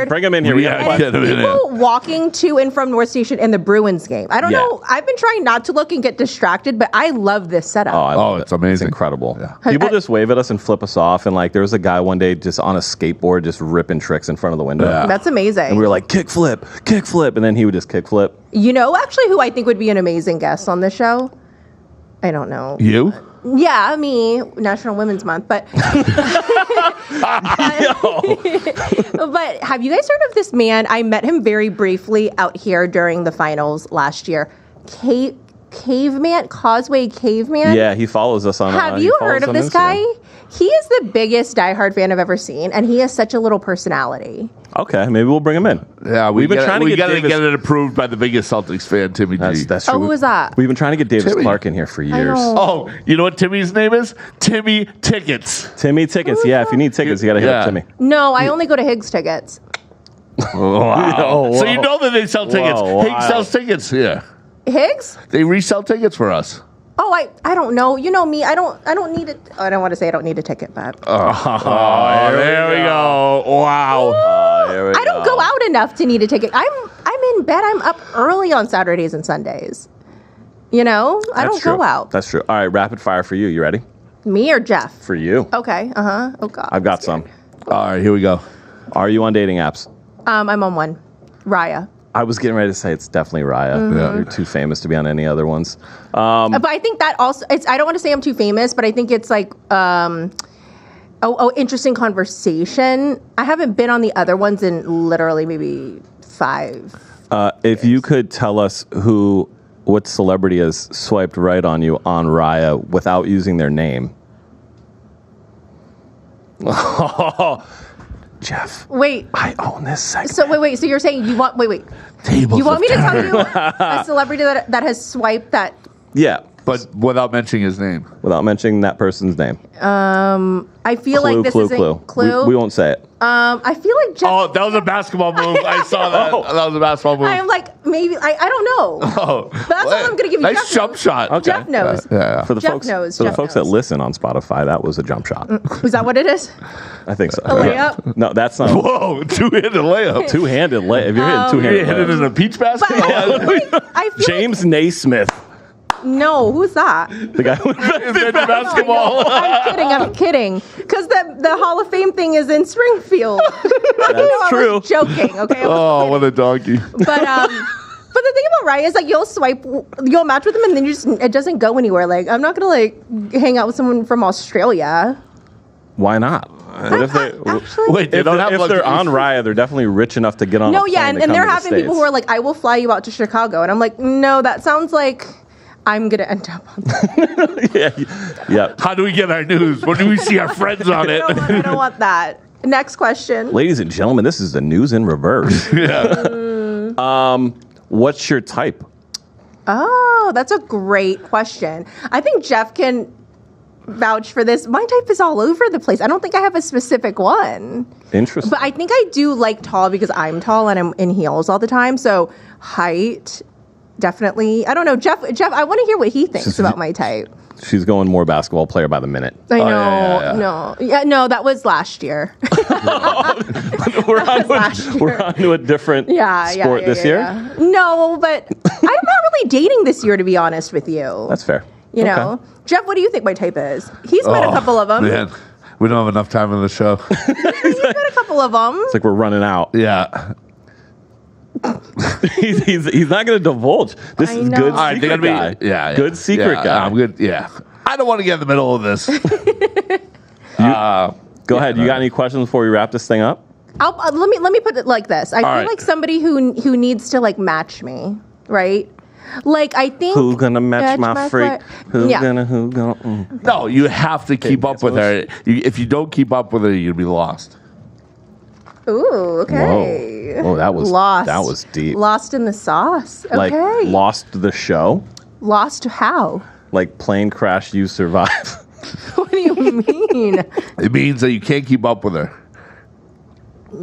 Bring him in here. People walking to and from North Station in the Bruins game. I don't know. I've been trying not to look and get distracted, but I love this setup. It's amazing. It's incredible. Yeah. People just wave at us and flip us off. And like, there was a guy one day just on a skateboard just ripping tricks in front of the window. Yeah. That's amazing. And we were like, kick flip. And then he would just kick flip. You know, actually, who I think would be an amazing guest on this show? I don't know. You? Yeah, me, National Women's Month, but but have you guys heard of this man? I met him very briefly out here during the finals last year. Causeway Caveman. Yeah, he follows us on. Have he you follows heard of on this Instagram. guy? He is the biggest diehard fan I've ever seen, and he has such a little personality. Okay, maybe we'll bring him in. Yeah, We've been trying to get gotta Davis- get it approved by the biggest Celtics fan, Timmy G. That's true. Oh, who was that? We've been trying to get Davis Timmy. Clark in here for years. know. Oh, you know what Timmy's name is? Timmy Tickets. Timmy tickets. Yeah, if you need tickets, you got to hit up Yeah. Timmy. No, I only go to Higgs tickets. Oh, So you know that they sell tickets. Whoa, Higgs sells tickets. Yeah, Higgs? they resell tickets for us. Oh, I don't know. You know me. I don't need it. I don't want to say I don't need a ticket, but Oh, there we go. Wow. I don't go out enough to need a ticket. I'm in bed. I'm up early on Saturdays and Sundays. You know, I don't go out. That's true. All right, rapid fire for you. You ready? Me or Jeff? For you. Okay. Oh God. I've got some. All right, here we go. Are you on dating apps? I'm on one. Raya. I was getting ready to say it's definitely Raya. Mm-hmm. Yeah. You're too famous to be on any other ones. But I think that also, I don't want to say I'm too famous, but I think it's like, interesting conversation. I haven't been on the other ones in literally maybe 5. If you could tell us what celebrity has swiped right on you on Raya without using their name. Jeff, Wait. I own this segment. So wait. So you're saying you want, wait. Tables You want me to of tell terror. you a celebrity that has swiped that? Yeah, But without mentioning his name. without mentioning that person's name. I feel like this isn't clue. We won't say it. I feel like Jeff. Oh, that was a basketball move. I saw that. Oh. That was a basketball move. I'm like, maybe, I don't know. Oh, That's all I'm gonna give you. Nice Jeff jump knows. shot. Okay. Jeff knows. Yeah. For the Jeff folks, knows, for the Jeff folks knows. that listen on Spotify, that was a jump shot. Is that what it is? I think so. A layup? No, that's not Whoa, two-handed layup. two-handed lay. If you're hitting You two-handed, hit it layups. in a peach But basket? I feel James Naismith, no, who's that? the guy who Invented basketball. I'm kidding. Because the Hall of Fame thing is in Springfield. That's true. I was joking, okay? I was Oh, kidding. what a donkey. But the thing about Raya is like you'll match with them and then it doesn't go anywhere. Like I'm not gonna like hang out with someone from Australia. Why not? What if they? Actually, Wait, they If don't have they're on luxury- Raya, they're definitely rich enough to get on. no, a yeah, plane to and come they're to the having people States. who are like, I will fly you out to Chicago, and I'm like, no, that sounds like I'm gonna end up on that. yeah. How do we get our news? When do we see our friends on it? I don't want that. Next question. Ladies and gentlemen, this is the news in reverse. Yeah. What's your type? Oh, that's a great question. I think Jeff can vouch for this. My type is all over the place. I don't think I have a specific one. Interesting. But I think I do like tall because I'm tall and I'm in heels all the time. So height, definitely. I don't know, Jeff. I want to hear what he thinks about my type. She's going more basketball player by the minute. I know. yeah. No, that was last year. we're on to a different sport this year. Yeah. No, but I'm not really dating this year, to be honest with you. That's fair. You know, Jeff, what do you think my type is? He's met a couple of them. Man, we don't have enough time on the show. He's met a couple of them. It's like we're running out. Yeah. he's not going to divulge. This I is know. good All All right, secret guy. yeah. Good secret Yeah, guy. I'm good. Yeah. I don't want to get in the middle of this. Go ahead. You got any questions before we wrap this thing up? Let me put it like this. I feel right. like somebody who needs to like match me, right? Like I think Who gonna match my freak? Who Yeah. gonna? No, you have to keep up with her. If you don't keep up with her, you'll be lost. Ooh, okay. Whoa, that was Lost. That was deep. Lost in the sauce. Okay. Like lost the show. Lost how? Like plane crash, you survive. What do you mean? It means that you can't keep up with her.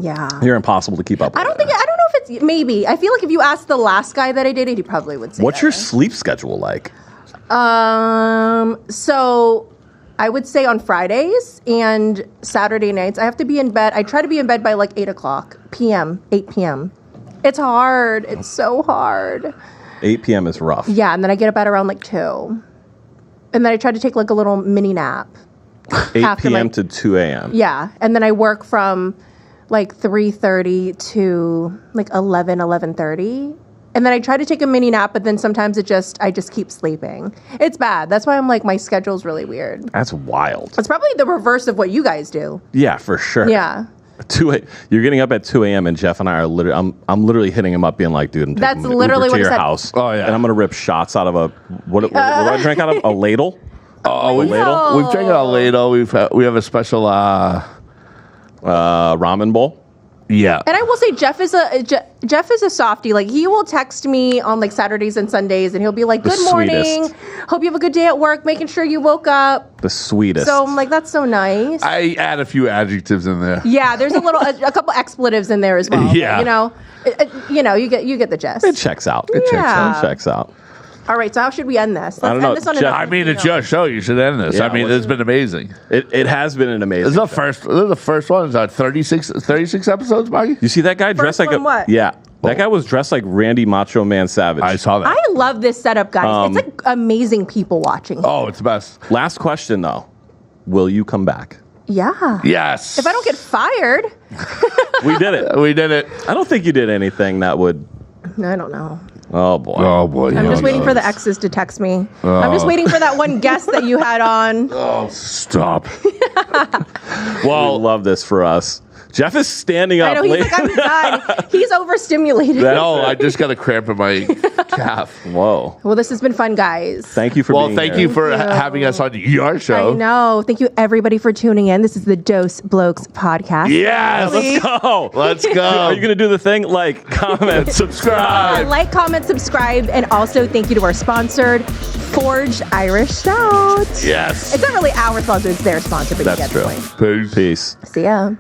Yeah. You're impossible to keep up with. I don't know if it's maybe. I feel like if you asked the last guy that I dated, he probably would say What's that. your sleep schedule like? So I would say on Fridays and Saturday nights, I have to be in bed. I try to be in bed by like 8 p.m. It's hard. It's so hard. 8 p.m. is rough. Yeah, and then I get up at around like 2. And then I try to take like a little mini nap. 8 after, p.m. like- to 2 a.m. Yeah, and then I work from like 3:30 to like 11:30. And then I try to take a mini nap, but then sometimes I just keep sleeping. It's bad. That's why I'm like, my schedule's really weird. That's wild. It's probably the reverse of what you guys do. Yeah, for sure. Yeah. You're getting up at 2 a.m. and Jeff and I are literally. I'm literally hitting him up, being like, "Dude, I'm taking That's an literally Uber what to I your said. house. Oh, yeah. And I'm gonna rip shots out of a what do I drink out of? A ladle? Oh, we've ladle? drank a ladle. We have a special. Ramen bowl. Yeah. And I will say, Jeff is a softie. Like, he will text me on like Saturdays and Sundays, and he'll be like, "Good morning. Sweetest. Hope you have a good day at work. Making sure you woke up." The sweetest. So I'm like, that's so nice. I add a few adjectives in there. Yeah, there's a couple expletives in there as well. Yeah. But, you get the gist. It checks out. Yeah. It checks out. All right, so how should we end this? Let's I don't know. end this on a Jeff, I mean, it's your show. You should end this. Yeah, I mean, it's been amazing. It has been an amazing. This is the first one. Is that 36 episodes, Maggie? You see that guy dressed like one what? Yeah. That guy was dressed like Randy Macho Man Savage. I saw that. I love this setup, guys. It's like amazing people watching. Oh, it's the best. Last question though. Will you come back? Yeah. Yes. If I don't get fired, We did it. We did it. I don't think you did anything that would. I don't know. Oh boy. Oh, boy. I'm just waiting for the exes to text me. I'm just waiting for that one guest that you had on. Oh, stop. Well, love this for us. Jeff is standing up. I know, he's like, I'm done. He's overstimulated. No, I just got a cramp in my calf. Whoa. Well, this has been fun, guys. Thank you for being Thank here. you for having us on your show. I know. Thank you, everybody, for tuning in. This is the Dose Blokes podcast. Yes. Let's go. Let's go. Are you going to do the thing? Like, comment, subscribe. Like, comment, subscribe, and also thank you to our sponsored Forged Irish Stout. Yes. It's not really our sponsor, it's their sponsor, but That's you get true. the point. Peace. Peace. See ya.